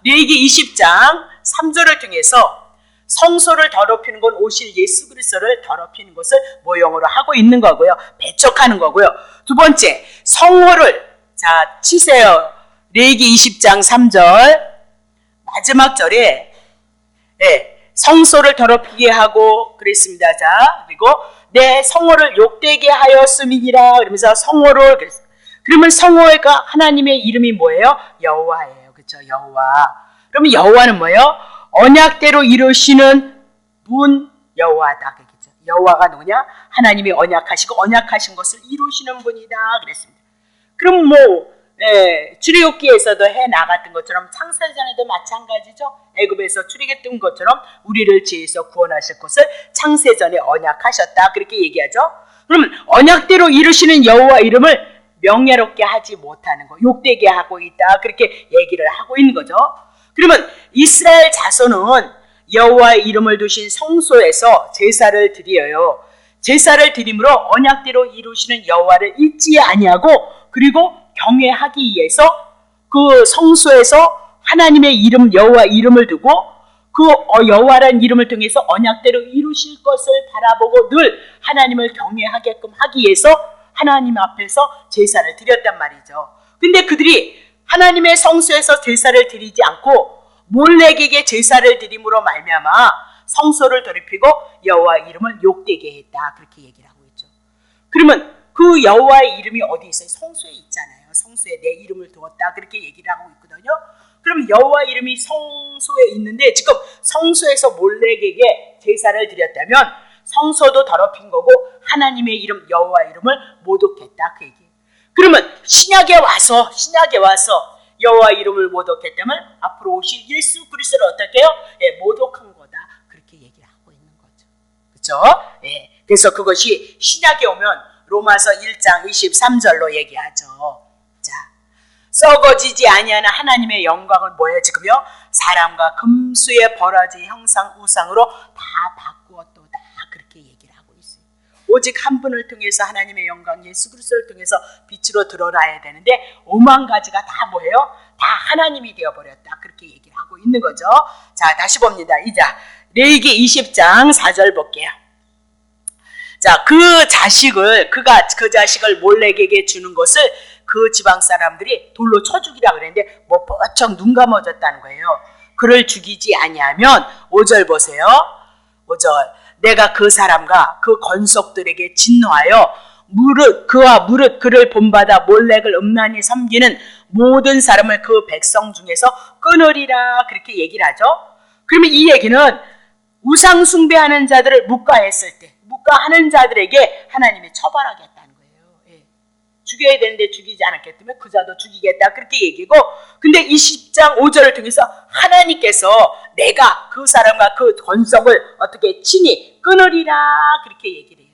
레위기 20장 3절을 통해서 성소를 더럽히는 건 오실 예수 그리스도를 더럽히는 것을 모형으로 하고 있는 거고요. 배척하는 거고요. 두 번째, 성호를 자, 치세요. 레위기 20장 3절 마지막 절에 성소를 더럽히게 하고 그랬습니다. 자, 그리고 내 성호를 욕되게 하였음이니라. 그러면서 성호를 그랬어요. 그러면 성호가 하나님의 이름이 뭐예요? 여호와예요. 그렇죠? 여호와. 그러면 여호와는 뭐예요? 언약대로 이루시는 분 여호와다. 그렇죠? 여호와가 누구냐? 하나님이 언약하시고 언약하신 것을 이루시는 분이다. 그랬습니다. 그럼 출애굽기에서도 해 나갔던 것처럼 창세전에도 마찬가지죠. 애굽에서 출애굽했던 것처럼 우리를 죄에서 구원하실 것을 창세전에 언약하셨다. 그렇게 얘기하죠. 그러면 언약대로 이루시는 여호와 이름을 명예롭게 하지 못하는 거, 욕되게 하고 있다. 그렇게 얘기를 하고 있는 거죠. 그러면 이스라엘 자손은 여호와의 이름을 두신 성소에서 제사를 드려요. 제사를 드림으로 언약대로 이루시는 여호와를 잊지 아니하고 그리고 경외하기 위해서 그 성소에서 하나님의 이름 여호와 이름을 두고 그 여호와라는 이름을 통해서 언약대로 이루실 것을 바라보고 늘 하나님을 경외하게끔 하기 위해서 하나님 앞에서 제사를 드렸단 말이죠. 근데 그들이 하나님의 성소에서 제사를 드리지 않고 몰렉에게 제사를 드림으로 말미암아 성소를 더럽히고 여호와 이름을 욕되게 했다. 그렇게 얘기를 하고 있죠. 그러면 그 여호와의 이름이 어디 있어요? 성소에 있잖아요. 성소에 내 이름을 두었다. 그렇게 얘기를 하고 있거든요. 그럼 여호와 이름이 성소에 있는데 지금 성소에서 몰렉에게 제사를 드렸다면 성소도 더럽힌 거고 하나님의 이름 여호와 이름을 모독했다. 그 얘기예요. 그러면 신약에 와서 여호와 이름을 모독했다면 앞으로 오실 예수 그리스도를 어떻게 해요? 모독한 거다. 그렇게 얘기를 하고 있는 거죠. 그렇죠? 그래서 그것이 신약에 오면 로마서 1장 23절로 얘기하죠. 자, 썩어지지 아니하는 하나님의 영광은 뭐예요? 지금요? 사람과 금수의 버라지 형상 우상으로 다 바꾸었도다. 그렇게 얘기를 하고 있어요. 오직 한 분을 통해서 하나님의 영광 예수 그리스도를 통해서 빛으로 드러나야 되는데 5만 가지가 다 뭐예요? 다 하나님이 되어버렸다. 그렇게 얘기를 하고 있는 거죠. 자, 다시 봅니다. 이제 레위기 20장 4절 볼게요. 자, 그 자식을 몰렉에게 주는 것을 그 지방 사람들이 돌로 쳐 죽이라 그랬는데 뭐 뻗쩍 눈 감아졌다는 거예요. 그를 죽이지 아니하면 5절 보세요. 5절 내가 그 사람과 그 권속들에게 진노하여 무릇 그를 본받아 몰렉을 음란히 섬기는 모든 사람을 그 백성 중에서 끊으리라. 그렇게 얘기를 하죠. 그러면 이 얘기는 우상 숭배하는 자들을 묵과했을 때 묵과하는 자들에게 하나님이 처벌하겠다는 거예요. 죽여야 되는데 죽이지 않았기 때문에 그 자도 죽이겠다. 그렇게 얘기고 근데 20장 5절을 통해서 하나님께서 내가 그 사람과 그 권속을 어떻게 친히 끊으리라. 그렇게 얘기를 해요.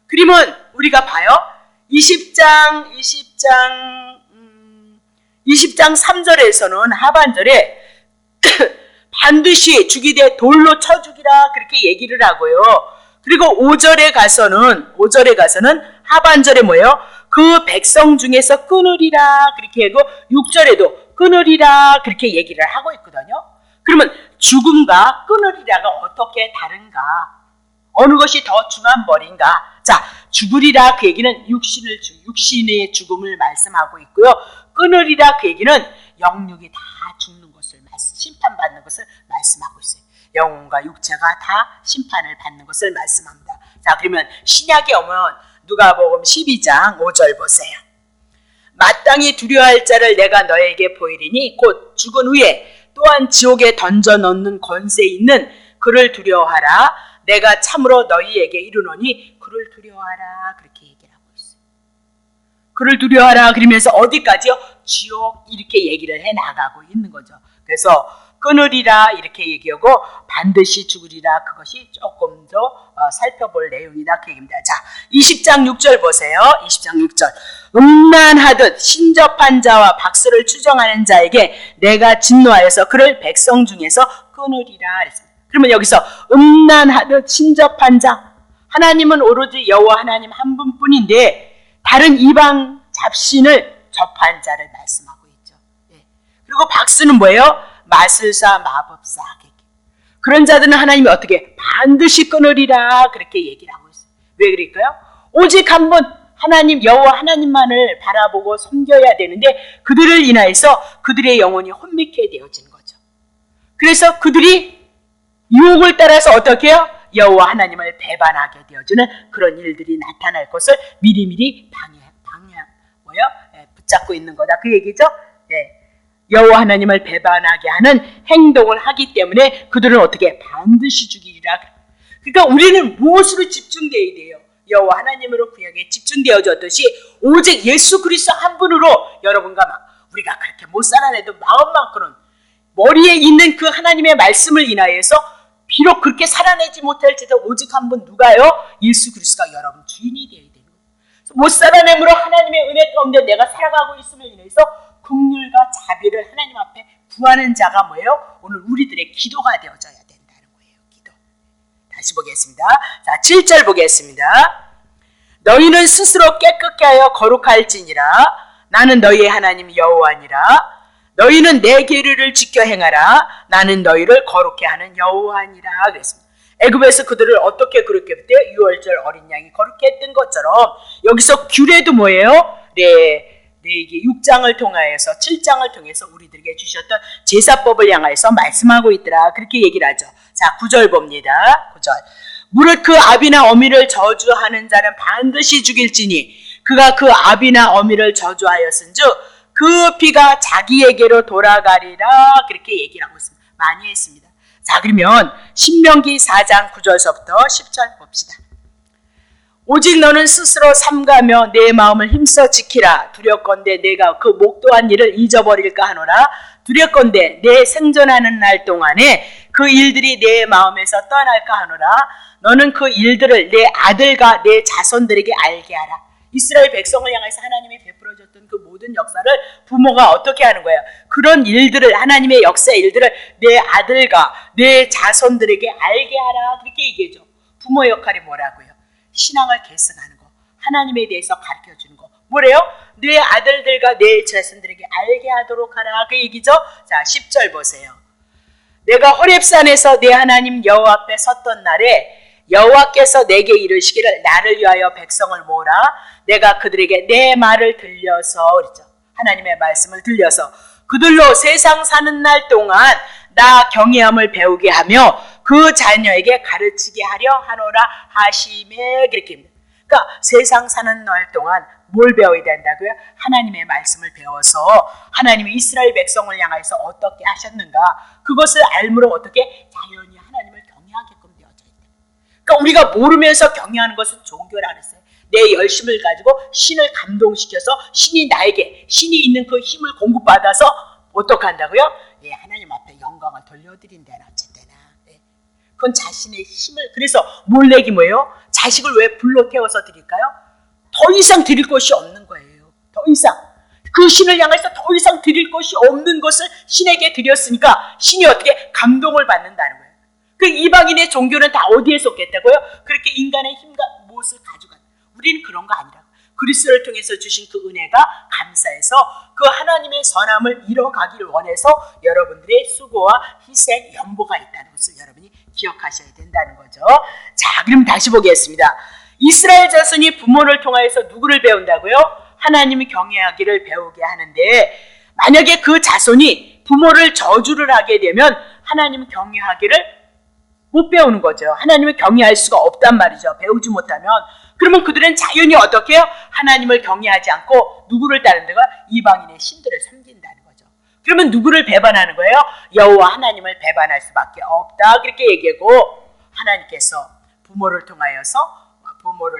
그러면 우리가 봐요. 20장 3절에서는 하반절에 반드시 죽이되 돌로 쳐 죽이라. 그렇게 얘기를 하고요. 그리고 5절에 가서는 하반절에 뭐예요? 그 백성 중에서 끊으리라. 그렇게 하고 6절에도 끊으리라. 그렇게 얘기를 하고 있거든요. 그러면 죽음과 끊으리라가 어떻게 다른가? 어느 것이 더 중한 벌인가? 자, 죽으리라 그 얘기는 육신의 죽음을 말씀하고 있고요. 끊으리라 그 얘기는 영육이 다 죽는 것을 심판받는 것을 말씀하고 있어요. 영혼과 육체가 다 심판을 받는 것을 말씀합니다. 자, 그러면 신약에 오면 누가복음 12장 5절 보세요. 마땅히 두려워할 자를 내가 너에게 보이리니 곧 죽은 후에 또한 지옥에 던져 넣는 권세 있는 그를 두려워하라. 내가 참으로 너희에게 이르노니 그를 두려워하라. 그렇게 얘기를 하고 있어요. 그를 두려워하라 그러면서 어디까지요? 지옥 이렇게 얘기를 해나가고 있는 거죠. 그래서 끊으리라 이렇게 얘기하고 반드시 죽으리라 그것이 조금 더 살펴볼 내용이다 그 얘기입니다. 자, 20장 6절 보세요. 20장 6절 음란하듯 신접한 자와 박수를 추정하는 자에게 내가 진노하여서 그를 백성 중에서 끊으리라 그랬습니다. 그러면 여기서 음란하듯 신접한 자 하나님은 오로지 여호와 하나님 한 분뿐인데 다른 이방 잡신을 접한 자를 말씀하고 있죠. 그리고 박수는 뭐예요? 마술사, 마법사. 그런 자들은 하나님이 어떻게 반드시 끊으리라 그렇게 얘기를 하고 있어요. 왜 그럴까요? 오직 한 분 하나님 여호와 하나님만을 바라보고 섬겨야 되는데 그들을 인하여서 그들의 영혼이 혼미케 되어지는 거죠. 그래서 그들이 유혹을 따라서 어떻게 해요? 여호와 하나님을 배반하게 되어주는 그런 일들이 나타날 것을 미리미리 붙잡고 있는 거다. 그 얘기죠? 네. 여호와 하나님을 배반하게 하는 행동을 하기 때문에 그들은 어떻게 반드시 죽이리라. 그러니까 우리는 무엇으로 집중되어야 돼요? 여호와 하나님으로 구약에 집중되어졌듯이 오직 예수 그리스도 한 분으로 여러분과 우리가 그렇게 못 살아내도 마음만큼은 머리에 있는 그 하나님의 말씀을 인하여서 비록 그렇게 살아내지 못할지도 오직 한 분 누가요? 예수 그리스도가 여러분 주인이 되어야 되는 거예요. 못 살아내므로 하나님의 은혜 가운데 내가 살아가고 있음을 인해서 긍휼과 자비를 하나님 앞에 구하는 자가 뭐예요? 오늘 우리들의 기도가 되어져야 된다는 거예요. 기도. 다시 보겠습니다. 자, 7절 보겠습니다. 너희는 스스로 깨끗게 하여 거룩할지니라. 나는 너희의 하나님 여호와니라. 너희는 내 계율을 지켜 행하라. 나는 너희를 거룩게 하는 여호와니라. 그랬습니다. 애굽에서 그들을 어떻게 거룩게 했대요? 6월절 어린 양이 거룩게 했던 것처럼 여기서 규례도 뭐예요? 이게 6장을 통하여서 7장을 통해서 우리들에게 주셨던 제사법을 향하여서 말씀하고 있더라. 그렇게 얘기를 하죠. 자, 9절 봅니다. 9절. 무릇 그 아비나 어미를 저주하는 자는 반드시 죽일지니 그가 그 아비나 어미를 저주하였은즉 그 피가 자기에게로 돌아가리라. 그렇게 얘기를 하고 있습니다. 많이 했습니다. 자, 그러면 신명기 4장 9절서부터 10절 봅시다. 오직 너는 스스로 삼가며 내 마음을 힘써 지키라. 두렵건대 내가 그 목도한 일을 잊어버릴까 하노라. 두렵건대 내 생존하는 날 동안에 그 일들이 내 마음에서 떠날까 하노라. 너는 그 일들을 내 아들과 내 자손들에게 알게 하라. 이스라엘 백성을 향해서 하나님이 베풀어줬던 그 모든 역사를 부모가 어떻게 하는 거예요? 그런 일들을, 하나님의 역사의 일들을 내 아들과 내 자손들에게 알게 하라. 그렇게 얘기해줘. 부모 역할이 뭐라고요? 신앙을 계승하는 거, 하나님에 대해서 가르쳐주는 거. 뭐래요? 내 아들들과 내 자손들에게 알게 하도록 하라. 그 얘기죠. 자, 10절 보세요. 내가 호렙산에서 내 하나님 여호와 앞에 섰던 날에 여호와께서 내게 이르시기를 나를 위하여 백성을 모으라. 내가 그들에게 내 말을 들려서, 그랬죠. 하나님의 말씀을 들려서 그들로 세상 사는 날 동안 나 경외함을 배우게 하며 그 자녀에게 가르치게 하려 하노라 하시매. 그렇게 합니다. 그러니까 세상 사는 날 동안 뭘 배워야 된다고요? 하나님의 말씀을 배워서 하나님이 이스라엘 백성을 향해서 어떻게 하셨는가, 그것을 알므로 어떻게 자연히 하나님을 경외하게끔 되어져야 돼요. 그러니까 우리가 모르면서 경외하는 것은 종교라 그랬어요. 내 열심을 가지고 신을 감동시켜서 신이 나에게, 신이 있는 그 힘을 공급받아서 어떻게 한다고요? 예, 하나님 앞에 영광을 돌려드린다나 어쨌거나. 예. 그건 자신의 힘을, 그래서 몰래기 뭐예요? 자식을 왜 불로 태워서 드릴까요? 더 이상 드릴 것이 없는 거예요. 더 이상. 그 신을 향해서 더 이상 드릴 것이 없는 것을 신에게 드렸으니까 신이 어떻게 감동을 받는다는 거예요. 그 이방인의 종교는 다 어디에 속했다고요? 그렇게 인간의 힘과 무엇을 가져간. 우리는 그런 거 아니라고. 그리스도를 통해서 주신 그 은혜가 감사해서 그 하나님의 선함을 이뤄가기를 원해서 여러분들의 수고와 희생, 연보가 있다는 것을 여러분이 기억하셔야 된다는 거죠. 자, 그럼 다시 보겠습니다. 이스라엘 자손이 부모를 통하여서 누구를 배운다고요? 하나님이 경외하기를 배우게 하는데, 만약에 그 자손이 부모를 저주를 하게 되면 하나님 경외하기를 못 배우는 거죠. 하나님을 경외할 수가 없단 말이죠. 배우지 못하면. 그러면 그들은 자연히 어떻게 해요? 하나님을 경외하지 않고 누구를 따른다고? 이방인의 신들을 섬긴다는 거죠. 그러면 누구를 배반하는 거예요? 여호와 하나님을 배반할 수밖에 없다. 그렇게 얘기하고, 하나님께서 부모를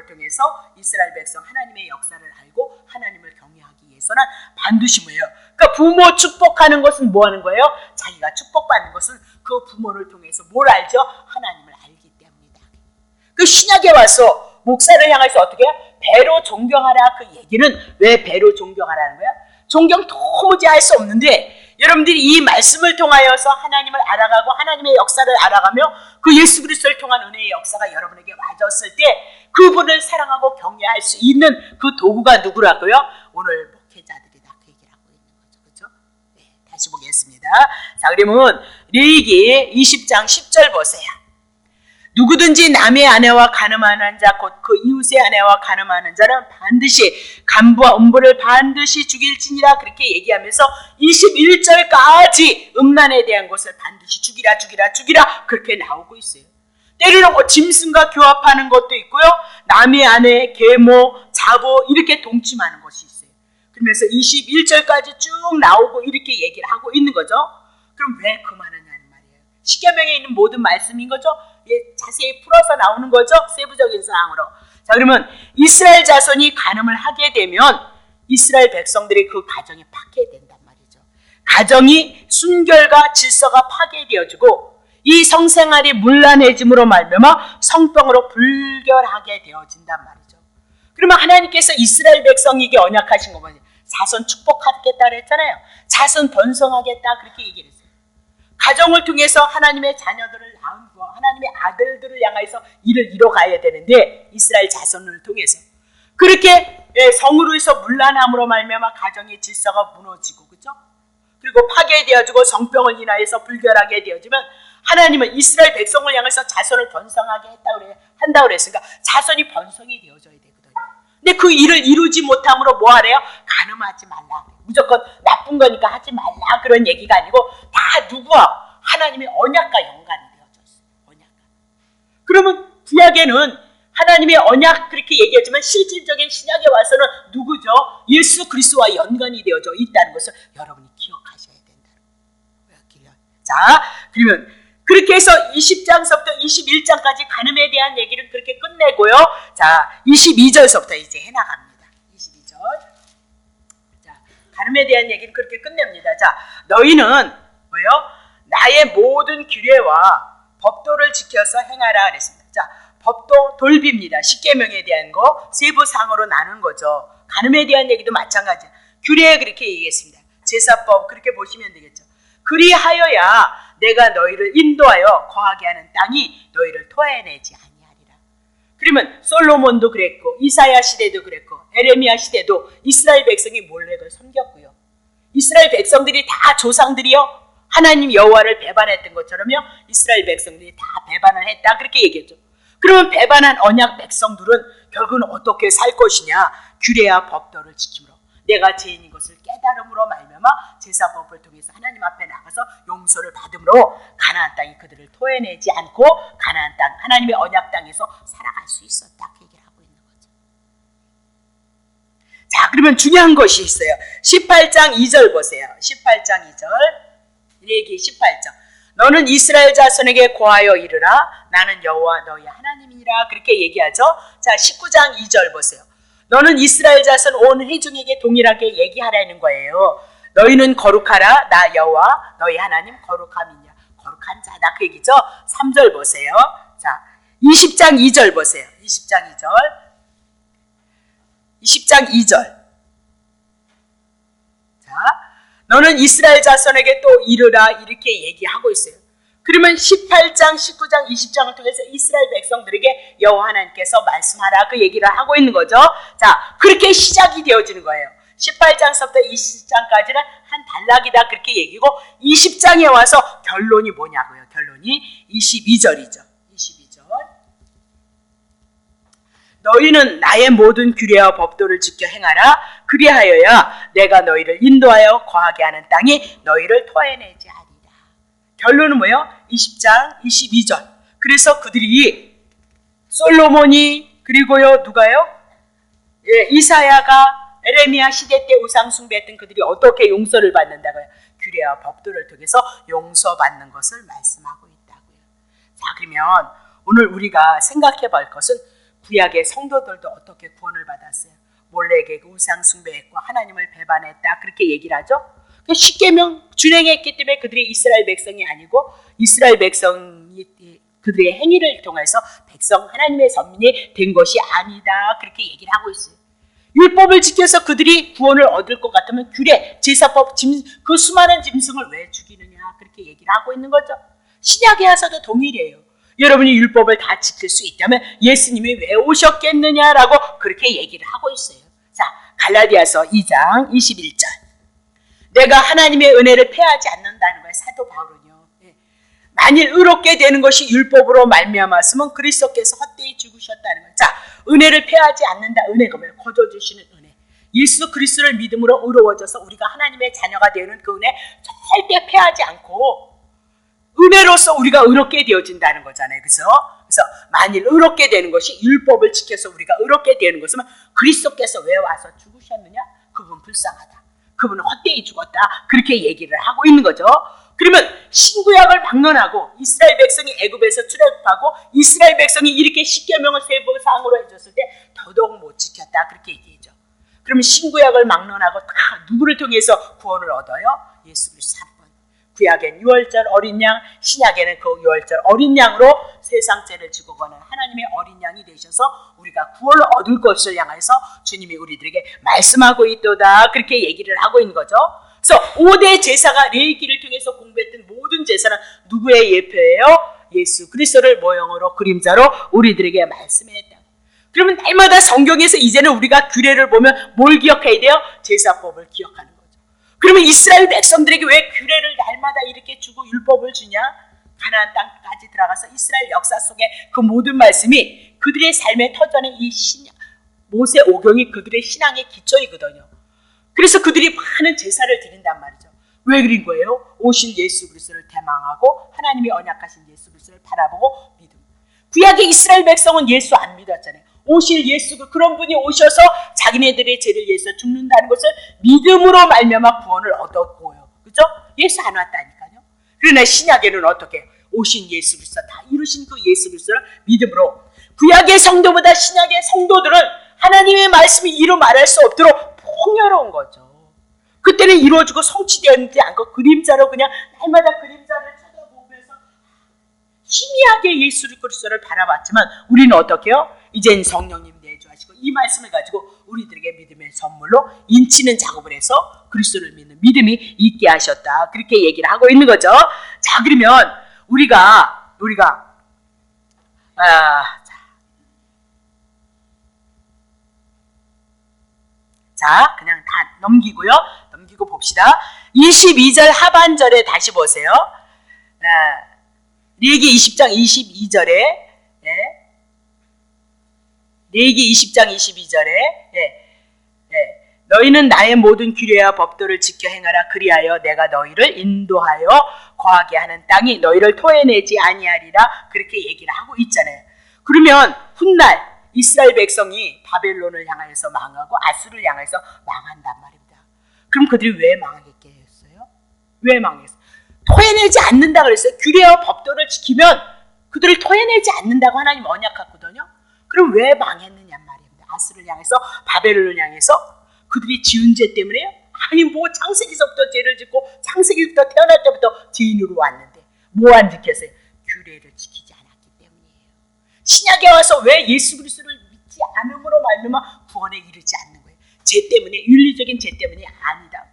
통해서 이스라엘 백성 하나님의 역사를 알고 하나님을 경외하기 위해서는 반드시 뭐예요? 그러니까 부모 축복하는 것은 뭐 하는 거예요? 자기가 축복받는 것은 그 부모를 통해서 뭘 알죠? 하나님을 알기 때문이다. 그 신약에 와서 목사를 향해서 어떻게 해요? 배로 존경하라. 그 얘기는 왜 배로 존경하라는 거야? 존경 도무지 할 수 없는데, 여러분들이 이 말씀을 통하여서 하나님을 알아가고 하나님의 역사를 알아가며 그 예수 그리스도를 통한 은혜의 역사가 여러분에게 와졌을 때 그분을 사랑하고 경외할 수 있는 그 도구가 누구라고요? 오늘 목회자들이다. 그 얘기를 하고 있는 거죠. 그렇죠? 네, 다시 보겠습니다. 자, 그러면 레위기 20장 10절 보세요. 누구든지 남의 아내와 간음하는 자 곧 그 이웃의 아내와 간음하는 자는 반드시 간부와 음부를 반드시 죽일지니라 그렇게 얘기하면서 21절까지 음란에 대한 것을 반드시 죽이라 죽이라 죽이라 그렇게 나오고 있어요. 때로는 짐승과 교합하는 것도 있고요. 남의 아내, 계모, 자보 이렇게 동침하는 것이 있어요. 그러면서 21절까지 쭉 나오고 이렇게 얘기를 하고 있는 거죠. 그럼 왜 그만하냐는 말이에요. 십계명에 있는 모든 말씀인 거죠. 자세히 풀어서 나오는 거죠. 세부적인 사항으로. 자, 그러면 이스라엘 자손이 간음을 하게 되면 이스라엘 백성들이 그 가정이 파괴된단 말이죠. 가정이 순결과 질서가 파괴되어지고 이 성생활이 문란해짐으로 말미암아 성병으로 불결하게 되어진단 말이죠. 그러면 하나님께서 이스라엘 백성에게 언약하신 거 뭐냐? 자손 축복하겠다 그랬잖아요. 자손 번성하겠다 그렇게 얘기를 했어요. 가정을 통해서 하나님의 자녀들을 낳고 하나님의 아들들을 향해서 일을 이뤄가야 되는데 이스라엘 자손을 통해서 그렇게 성으로서 문란함으로 말미암아 가정의 질서가 무너지고 그죠? 그리고 파괴되어지고 성병을 인하여서 불결하게 되어지면 하나님은 이스라엘 백성을 향해서 자손을 번성하게 한다 그랬으니까 자손이 번성이 되어져야 되거든요. 근데 그 일을 이루지 못함으로 뭐 하래요? 간음하지 말라. 무조건 나쁜 거니까 하지 말라 그런 얘기가 아니고 다 누구와? 하나님의 언약과 연관이 되어져 있어요. 언약과. 그러면 구약에는 하나님의 언약 그렇게 얘기하지만 실질적인 신약에 와서는 누구죠? 예수 그리스도와 연관이 되어져 있다는 것을 여러분이 기억하셔야 된다. 자, 그러면 그렇게 해서 20장서부터 21장까지 간음에 대한 얘기를 그렇게 끝내고요. 자, 22절서부터 이제 해나갑니다. 22절. 자, 간음에 대한 얘기는 그렇게 끝냅니다. 자, 너희는 뭐예요? 나의 모든 규례와 법도를 지켜서 행하라 그랬습니다. 자, 법도 돌비입니다. 십계명에 대한 거 세부상으로 나눈 거죠. 간음에 대한 얘기도 마찬가지예요. 규례에 그렇게 얘기했습니다. 제사법 그렇게 보시면 되겠죠. 그리하여야 내가 너희를 인도하여 거하게 하는 땅이 너희를 토해내지 아니하리라. 그러면 솔로몬도 그랬고 이사야 시대도 그랬고 에레미야 시대도 이스라엘 백성이 몰렉을 섬겼고요. 이스라엘 백성들이 다 조상들이요 하나님 여호와를 배반했던 것처럼요 이스라엘 백성들이 다 배반을 했다 그렇게 얘기했죠. 그러면 배반한 언약 백성들은 결국은 어떻게 살 것이냐? 규례와 법도를 지킴으로 내가 죄인인 것을 깨달음으로 말미암아 제사법을 통해서 하나님 앞에 나가서 용서를 받음으로 가나안 땅이 그들을 토해내지 않고 가나안 땅 하나님의 언약 땅에서 살아갈 수 있었다 그 얘기를 하고 있는 거죠. 자, 그러면 중요한 것이 있어요. 18장 2절 보세요. 18장 2절 레위기 18장 너는 이스라엘 자손에게 고하여 이르라 나는 여호와 너희 하나님이니라 그렇게 얘기하죠. 자, 19장 2절 보세요. 너는 이스라엘 자손 온 회중에게 동일하게 얘기하라는 거예요. 너희는 거룩하라 나 여호와 너희 하나님 거룩함이냐 거룩한 자다 그 얘기죠. 3절 보세요. 자, 20장 2절 보세요. 20장 2절 20장 2절 자, 너는 이스라엘 자손에게 또 이르라 이렇게 얘기하고 있어요. 그러면 18장, 19장, 20장을 통해서 이스라엘 백성들에게 여호와 하나님께서 말씀하라 그 얘기를 하고 있는 거죠. 자, 그렇게 시작이 되어지는 거예요. 18장서부터 20장까지는 한 단락이다 그렇게 얘기고 20장에 와서 결론이 뭐냐고요. 결론이 22절이죠. 22절 너희는 나의 모든 규례와 법도를 지켜 행하라 그리하여야 내가 너희를 인도하여 거하게 하는 땅이 너희를 토해내지 않으리라. 결론은 뭐예요? 20장 22절 그래서 그들이 솔로몬이 그리고요 누가요? 이사야가 에레미야 시대 때 우상 숭배했던 그들이 어떻게 용서를 받는다고요? 규례와 법도를 통해서 용서받는 것을 말씀하고 있다고요. 자, 그러면 오늘 우리가 생각해 볼 것은 구약의 성도들도 어떻게 구원을 받았어요? 몰렉에게 우상 숭배했고 하나님을 배반했다 그렇게 얘기를 하죠. 십계명 준행했기 때문에 그들이 이스라엘 백성이 아니고 이스라엘 백성이 그들의 행위를 통해서 백성 하나님의 선민이 된 것이 아니다 그렇게 얘기를 하고 있어요. 율법을 지켜서 그들이 구원을 얻을 것 같으면 규례, 제사법, 그 수많은 짐승을 왜 죽이느냐 그렇게 얘기를 하고 있는 거죠. 신약에 와서도 동일해요. 여러분이 율법을 다 지킬 수 있다면 예수님이 왜 오셨겠느냐라고 그렇게 얘기를 하고 있어요. 자, 갈라디아서 2장 21절 내가 하나님의 은혜를 패하지 않는다는 거예요. 사도 바울은요. 만일 의롭게 되는 것이 율법으로 말미암았으면 그리스도께서 헛되이 죽으셨다는 거예요. 자, 은혜를 폐하지 않는다. 은혜가 뭐예요? 거저주시는 은혜. 예수 그리스도를 믿음으로 의로워져서 우리가 하나님의 자녀가 되는 그 은혜 절대 폐하지 않고 은혜로서 우리가 의롭게 되어진다는 거잖아요. 그래서 만일 의롭게 되는 것이 율법을 지켜서 우리가 의롭게 되는 것은 그리스도께서 왜 와서 죽으셨느냐? 그분 불쌍하다. 그분은 헛되이 죽었다. 그렇게 얘기를 하고 있는 거죠. 그러면 신구약을 막론하고 이스라엘 백성이 애굽에서 출애굽하고 이스라엘 백성이 이렇게 십계명을 세부상으로 해줬을 때 더더욱 못 지켰다. 그렇게 얘기하죠. 그러면 신구약을 막론하고 다 누구를 통해서 구원을 얻어요? 예수 그리스도 한 번. 구약엔 유월절 어린 양, 신약에는 그 유월절 어린 양으로 세상 죄를 지고 가는 하나님의 어린 양이 되셔서 우리가 구원을 얻을 것을 향해서 주님이 우리들에게 말씀하고 있도다. 그렇게 얘기를 하고 있는 거죠. 그래서 5대 제사가 레위기를 통해서 공부했던 모든 제사는 누구의 예표예요? 예수 그리스도를 모형으로 그림자로 우리들에게 말씀했다. 그러면 날마다 성경에서 이제는 우리가 규례를 보면 뭘 기억해야 돼요? 제사법을 기억하는 거죠. 그러면 이스라엘 백성들에게 왜 규례를 날마다 이렇게 주고 율법을 주냐? 가나안 땅까지 들어가서 이스라엘 역사 속에 그 모든 말씀이 그들의 삶의 터전의 이 신약, 모세 오경이 그들의 신앙의 기초이거든요. 그래서 그들이 많은 제사를 드린단 말이죠. 왜 그린 거예요? 오실 예수 그리스도를 대망하고 하나님이 언약하신 예수 그리스도를 바라보고 믿음. 구약의 이스라엘 백성은 예수 안 믿었잖아요. 오실 예수, 그런 분이 오셔서 자기네들의 죄를 위해서 죽는다는 것을 믿음으로 말미암아 구원을 얻었고요. 그죠? 예수 안 왔다니까요. 그러나 신약에는 어떻게? 오신 예수 그리스도, 다 이루신 그 예수 그리스도를 믿음으로. 구약의 성도보다 신약의 성도들은 하나님의 말씀이 이루 말할 수 없도록 풍요로운 거죠. 그때는 이루어지고 성취되었지 않고 그림자로 그냥 날마다 그림자를 쳐다보면서 희미하게 예수 그리스도를 바라봤지만 우리는 어떻게 해요? 이젠 성령님 내주하시고 이 말씀을 가지고 우리들에게 믿음의 선물로 인치는 작업을 해서 그리스도를 믿는 믿음이 있게 하셨다. 그렇게 얘기를 하고 있는 거죠. 자, 그러면 우리가 자, 그냥 다 넘기고 봅시다. 22절 하반절에 다시 보세요. 레위기 20장 22절에 레위기 20장 22절에 너희는 나의 모든 규례와 법도를 지켜 행하라. 그리하여 내가 너희를 인도하여 거하게 하는 땅이 너희를 토해내지 아니하리라. 그렇게 얘기를 하고 있잖아요. 그러면 훗날 이스라엘 백성이 바벨론을 향하여서 망하고 아수를 향해서 망한단 말입니다. 그럼 그들이 왜 망하게 했어요? 왜 망했어요? 토해내지 않는다 그랬어요. 규례와 법도를 지키면 그들을 토해내지 않는다고 하나님 언약했거든요. 그럼 왜 망했느냐 말입니다. 아수를 향해서 바벨론을 향해서 그들이 지은 죄 때문에요? 아니 뭐 창세기서부터 죄를 짓고 창세기부터 태어날 때부터 죄인으로 왔는데 뭐 안 지켰어요? 규례를 지키지 않았기 때문이에요. 신약에 와서 왜 예수 그리스도를 믿지 않음으로 말미암아 구원에 이르지 않는 거예요? 죄 때문에, 윤리적인 죄 때문이 아니다.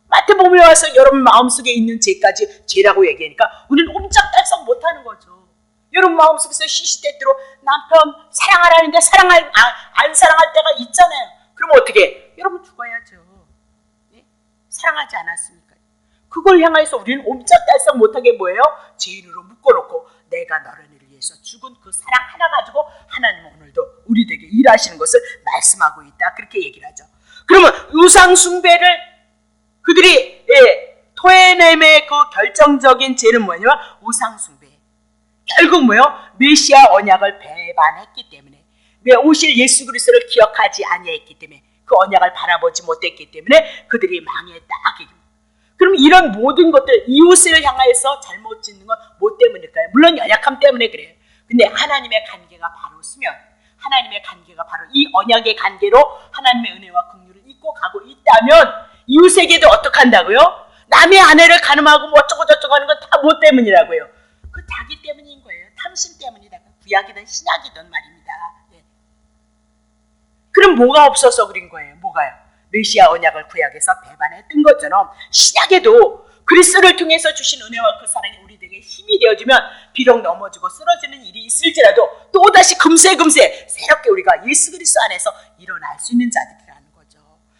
마태복음에 와서 여러분 마음속에 있는 죄까지 죄라고 얘기하니까 우리는 옴짝달싹 못하는 거죠. 여러분 마음속에서 시시때때로 남편 사랑하라는데 안 사랑할 때가 있잖아요. 그럼 어떻게 해요? 여러분 죽어야죠. 네? 사랑하지 않았습니까? 그걸 향해서 우리는 옴짝달싹 못하게 뭐예요? 죄인으로 묶어놓고 내가 너를 위해서 죽은 그 사랑 하나 가지고 하나님은 오늘도 우리에게 일하시는 것을 말씀하고 있다. 그렇게 얘기를 하죠. 그러면 우상 숭배를 그들이 토해냄의 그 결정적인 죄는 뭐냐면 우상 숭배. 결국 뭐요? 메시아 언약을 배반했기 때문에, 왜 오실 예수 그리스도를 기억하지 아니했기 때문에, 그 언약을 바라보지 못했기 때문에 그들이 망했다. 그럼 이런 모든 것들, 이웃을 향하여서 잘못 짓는 건 뭐 때문일까요? 물론 연약함 때문에 그래요. 근데 하나님의 관계가 바로 쓰면, 하나님의 관계가 바로 이 언약의 관계로 하나님의 은혜와 긍휼을 잊고 가고 있다면 이웃에게도 어떻게 한다고요? 남의 아내를 가늠하고 뭐 어쩌고 저쩌고 하는 건 다 뭐 때문이라고요? 그 자기 때문인 거예요. 탐심 때문이다. 구약이든 신약이든 말입니다. 네. 그럼 뭐가 없어서 그린 거예요? 뭐가요? 메시아 언약을 구약에서 배반했던 것처럼 신약에도 그리스도를 통해서 주신 은혜와 그 사랑이 우리에게 힘이 되어주면 비록 넘어지고 쓰러지는 일이 있을지라도 또다시 금세 새롭게 우리가 예수 그리스도 안에서 일어날 수 있는 자들이라는 거죠.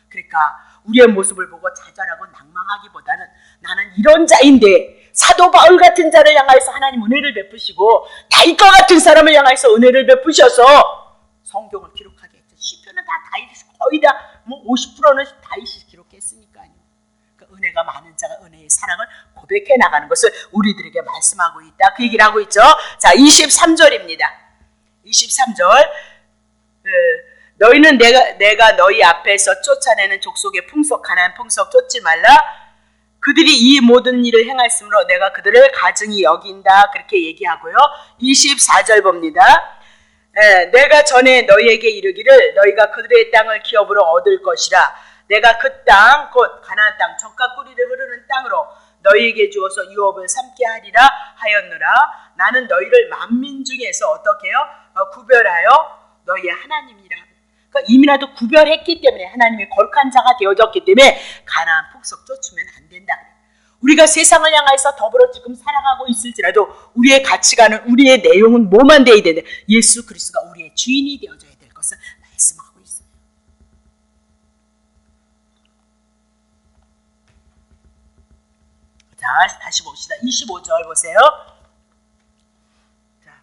그러니까 우리의 모습을 보고 좌절하고 낭망하기보다는 나는 이런 자인데 사도 바울 같은 자를 향하여서 하나님 은혜를 베푸시고 다윗과 같은 사람을 향하여서 은혜를 베푸셔서 성경을 기록하게 했죠. 시편은 다 다윗이 거의 다 뭐 50%는 다윗이 기록했으니까요. 그 은혜가 많은 자가 은혜의 사랑을 고백해 나가는 것을 우리들에게 말씀하고 있다. 그 얘기를 하고 있죠. 자, 23절입니다. 23절. 너희는 내가 너희 앞에서 쫓아내는 족속의 풍속 가나안 풍속 쫓지 말라. 그들이 이 모든 일을 행했으므로 내가 그들을 가증히 여긴다. 그렇게 얘기하고요. 24절 봅니다. 내가 전에 너희에게 이르기를 너희가 그들의 땅을 기업으로 얻을 것이라. 내가 그 땅 곧 가나안 땅 젖과 꿀이를 흐르는 땅으로 너희에게 주어서 유업을 삼게 하리라 하였노라. 나는 너희를 만민 중에서 어떻게 해요? 구별하여 너희의 하나님이라. 그러니까 이미라도 구별했기 때문에 하나님의 거룩한 자가 되어졌기 때문에 가나안 풍속 쫓으면 안 된다. 우리가 세상을 향해서 더불어 지금 살아가고 있을지라도 우리의 가치관은 우리의 내용은 뭐만 되어야 되는데 예수 그리스도가 우리의 주인이 되어줘야 될 것을 말씀하고 있어요. 자, 다시 봅시다. 25절 보세요. 자,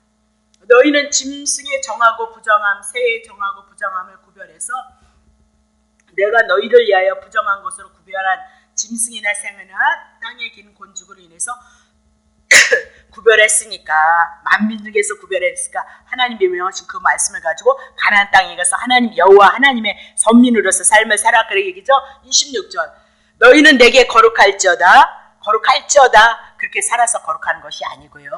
너희는 짐승의 정하고 부정함, 새의 정하고 부정함을 구별해서 내가 너희를 위하여 부정한 것으로 구별한 짐승이나 새나 땅에 긴 곤죽으로 인해서 구별했으니까 만민 중에서 구별했으니까 하나님이 명하신 그 말씀을 가지고 가나안 땅에 가서 하나님 여호와 하나님의 선민으로서 삶을 살아. 그래 얘기죠. 26절. 너희는 내게 거룩할지어다 그렇게 살아서 거룩한 것이 아니고요.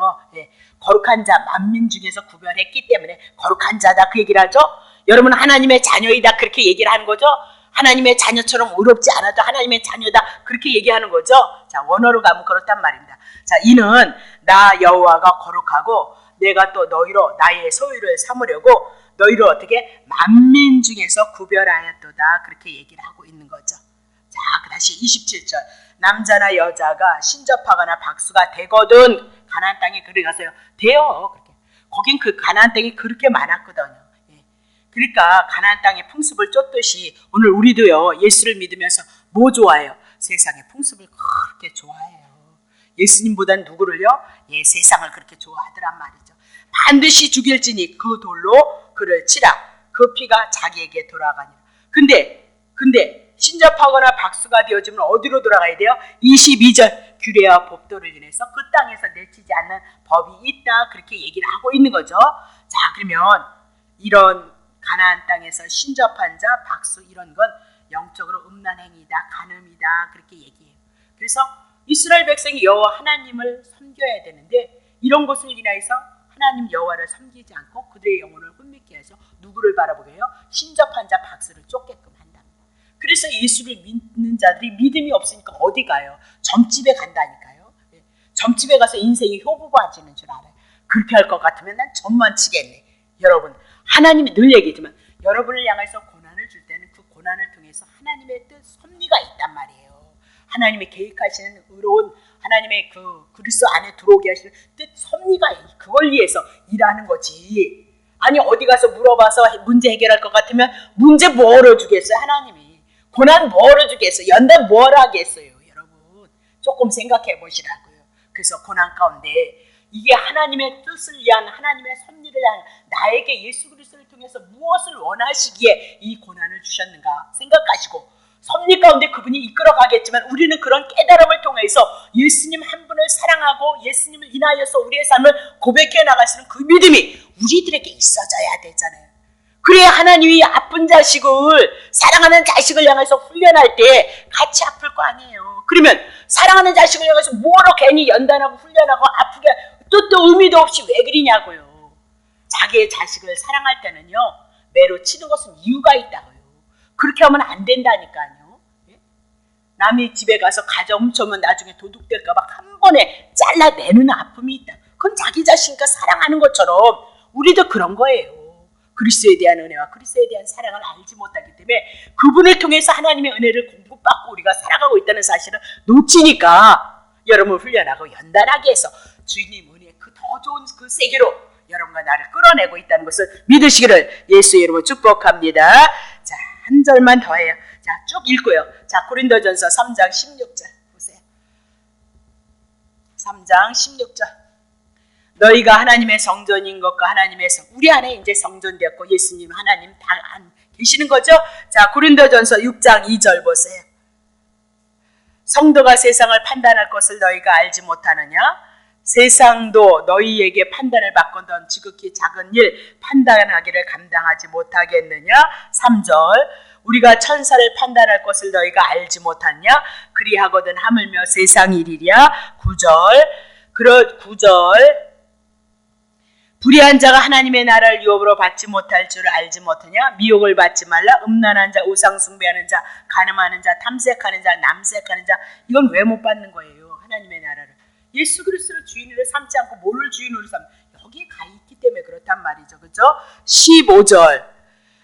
거룩한 자 만민 중에서 구별했기 때문에 거룩한 자다 그 얘기를 하죠. 여러분 하나님의 자녀이다 그렇게 얘기를 하는 거죠. 하나님의 자녀처럼 의롭지 않아도 하나님의 자녀다 그렇게 얘기하는 거죠. 자, 원어로 가면 그렇단 말입니다. 자, 이는 나 여호와가 거룩하고 내가 또 너희로 나의 소유를 삼으려고 너희를 어떻게 만민 중에서 구별하였도다 그렇게 얘기를 하고 있는 거죠. 자, 다시 27절. 남자나 여자가 신접하거나 박수가 되거든 가나안 땅에 그리 가세요. 돼요. 그렇게. 거긴 그 가나안 땅이 그렇게 많았거든요. 그러니까 가나안 땅의 풍습을 쫓듯이 오늘 우리도요 예수를 믿으면서 뭐 좋아해요? 세상의 풍습을 그렇게 좋아해요. 예수님보다는 누구를요? 세상을 그렇게 좋아하더란 말이죠. 반드시 죽일지니 그 돌로 그를 치라. 그 피가 자기에게 돌아가니라. 근데 신접하거나 박수가 되어지면 어디로 돌아가야 돼요? 22절. 규례와 법도를 인해서 그 땅에서 내치지 않는 법이 있다 그렇게 얘기를 하고 있는 거죠. 자, 그러면 이런 가나안 땅에서 신접한 자, 박수 이런 건 영적으로 음란 행위다, 간음이다 그렇게 얘기해요. 그래서 이스라엘 백성이 여호와 하나님을 섬겨야 되는데 이런 것을 인하여서 하나님 여호와를 섬기지 않고 그들의 영혼을 혼미케 해서 누구를 바라보게 해요? 신접한 자, 박수를 쫓게끔 한다. 그래서 예수를 믿는 자들이 믿음이 없으니까 어디 가요? 점집에 간다니까요. 점집에 가서 인생이 효부바지는 줄 알아요. 그렇게 할 것 같으면 난 점만 치겠네. 여러분 하나님이 늘 얘기지만 여러분을 향해서 고난을 줄 때는 그 고난을 통해서 하나님의 뜻, 섭리가 있단 말이에요. 하나님이 계획하시는 의로운 하나님의 그 그리스도 안에 들어오게 하시는 뜻, 섭리가 그걸 위해서 일하는 거지. 아니 어디 가서 물어봐서 문제 해결할 것 같으면 문제 뭐하러 주겠어요? 하나님이. 고난 뭐하러 주겠어요? 연단 뭐하러 하겠어요? 여러분 조금 생각해 보시라고요. 그래서 고난 가운데 이게 하나님의 뜻을 위한 하나님의 섭리를 위한 나에게 예수 그리스도를 통해서 무엇을 원하시기에 이 고난을 주셨는가 생각하시고 섭리 가운데 그분이 이끌어가겠지만 우리는 그런 깨달음을 통해서 예수님 한 분을 사랑하고 예수님을 인하여서 우리의 삶을 고백해 나가시는 그 믿음이 우리들에게 있어져야 되잖아요. 그래야 하나님이 아픈 자식을 사랑하는 자식을 향해서 훈련할 때 같이 아플 거 아니에요. 그러면 사랑하는 자식을 향해서 뭐로 괜히 연단하고 훈련하고 아프게 뜻도 의미도 없이 왜 그러냐고요. 자기의 자식을 사랑할 때는요 매로 치는 것은 이유가 있다고요. 그렇게 하면 안 된다니까요. 남의 집에 가서 가져 훔쳐면 나중에 도둑될까 봐 한 번에 잘라내는 아픔이 있다. 그건 자기 자신과 사랑하는 것처럼 우리도 그런 거예요. 그리스도에 대한 은혜와 그리스도에 대한 사랑을 알지 못하기 때문에 그분을 통해서 하나님의 은혜를 공급받고 우리가 살아가고 있다는 사실을 놓치니까 여러분을 훈련하고 연단하게 해서 주님 은혜의 그 더 좋은 그 세계로 여러분과 나를 끌어내고 있다는 것을 믿으시기를 예수의 이름으로 축복합니다. 자, 한 절만 더 해요. 자, 쭉 읽고요. 자, 고린도전서 3장 16절 보세요. 3장 3장 16절. 너희가 하나님의 성전인 것과 하나님의 우리 안에 이제 성전되었고 예수님 하나님 다 계시는 거죠. 자, 고린도전서 6장 2절 보세요. 성도가 세상을 판단할 것을 너희가 알지 못하느냐? 세상도 너희에게 판단을 받거든 지극히 작은 일 판단하기를 감당하지 못하겠느냐? 3절. 우리가 천사를 판단할 것을 너희가 알지 못하느냐? 그리하거든 하물며 세상 일이랴. 9절. 9절. 불의한 자가 하나님의 나라를 유업으로 받지 못할 줄을 알지 못하냐? 미혹을 받지 말라. 음란한 자, 우상 숭배하는 자, 간음하는 자, 탐색하는 자, 남색하는 자. 이건 왜 못 받는 거예요? 하나님의 나라를. 예수 그리스도를 주인으로 삼지 않고 뭐를 주인으로 삼? 여기에 가 있기 때문에 그렇단 말이죠. 그렇죠? 15절.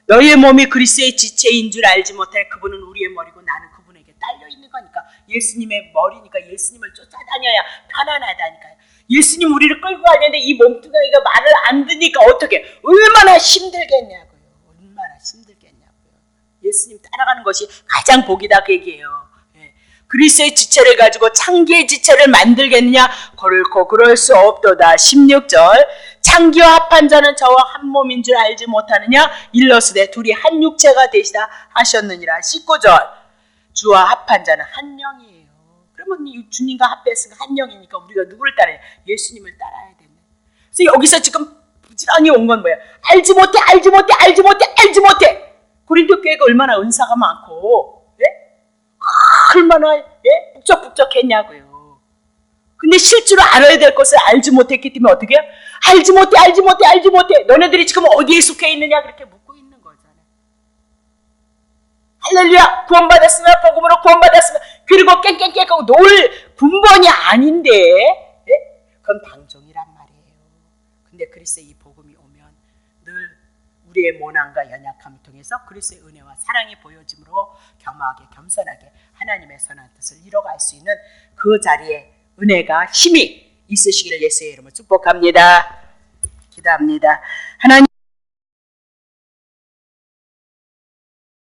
너희의 몸이 그리스도의 지체인 줄 알지 못해. 그분은 우리의 머리고 나는 그분에게 딸려 있는 거니까. 예수님의 머리니까 예수님을 쫓아다녀야 편안하다니까요. 예수님 우리를 끌고 가려는데 이 몸뚱아리가 말을 안 듣니까 어떻게 얼마나 힘들겠냐고요. 얼마나 힘들겠냐고요. 예수님 따라가는 것이 가장 복이다 그 얘기예요. 예. 그리스도의 지체를 가지고 창기의 지체를 만들겠느냐? 결코 그럴 수 없도다. 16절. 창기와 합한 자는 저와 한 몸인 줄 알지 못하느냐? 일러스되 둘이 한 육체가 되시다 하셨느니라. 19절. 주와 합한 자는 한 영이에요. 그러면 주님과 합했으니까 한 영이니까 우리가 누구를 따라야? 예수님을 따라야 되네. 그래서 여기서 지금 부지런히 온 건 뭐예요? 알지 못해, 알지 못해, 알지 못해, 알지 못해. 고린도 교회가 얼마나 은사가 많고, 예? 얼마나 예? 북적북적했냐고요. 근데 실제로 알아야 될 것을 알지 못했기 때문에 어떻게 해요? 알지 못해, 알지 못해, 알지 못해. 너네들이 지금 어디에 속해 있느냐? 그렇게 묻고 있는 거잖아요. 할렐루야! 구원받았으면 복음으로 구원받았으면 그리고 깽깽깽하고 놀 군번이 아닌데 예? 그건 방종이란 말이에요. 근데 그리스도의 이 복음이 오면 늘 우리의 모난과 연약함을 통해서 그리스도의 은혜와 사랑이 보여짐으로 겸하게 겸손하게 하나님의 선한 뜻을 이뤄갈 수 있는 그 자리에 은혜가 힘이 있으시기를 예수의 이름으로 축복합니다. 기도합니다. 하나님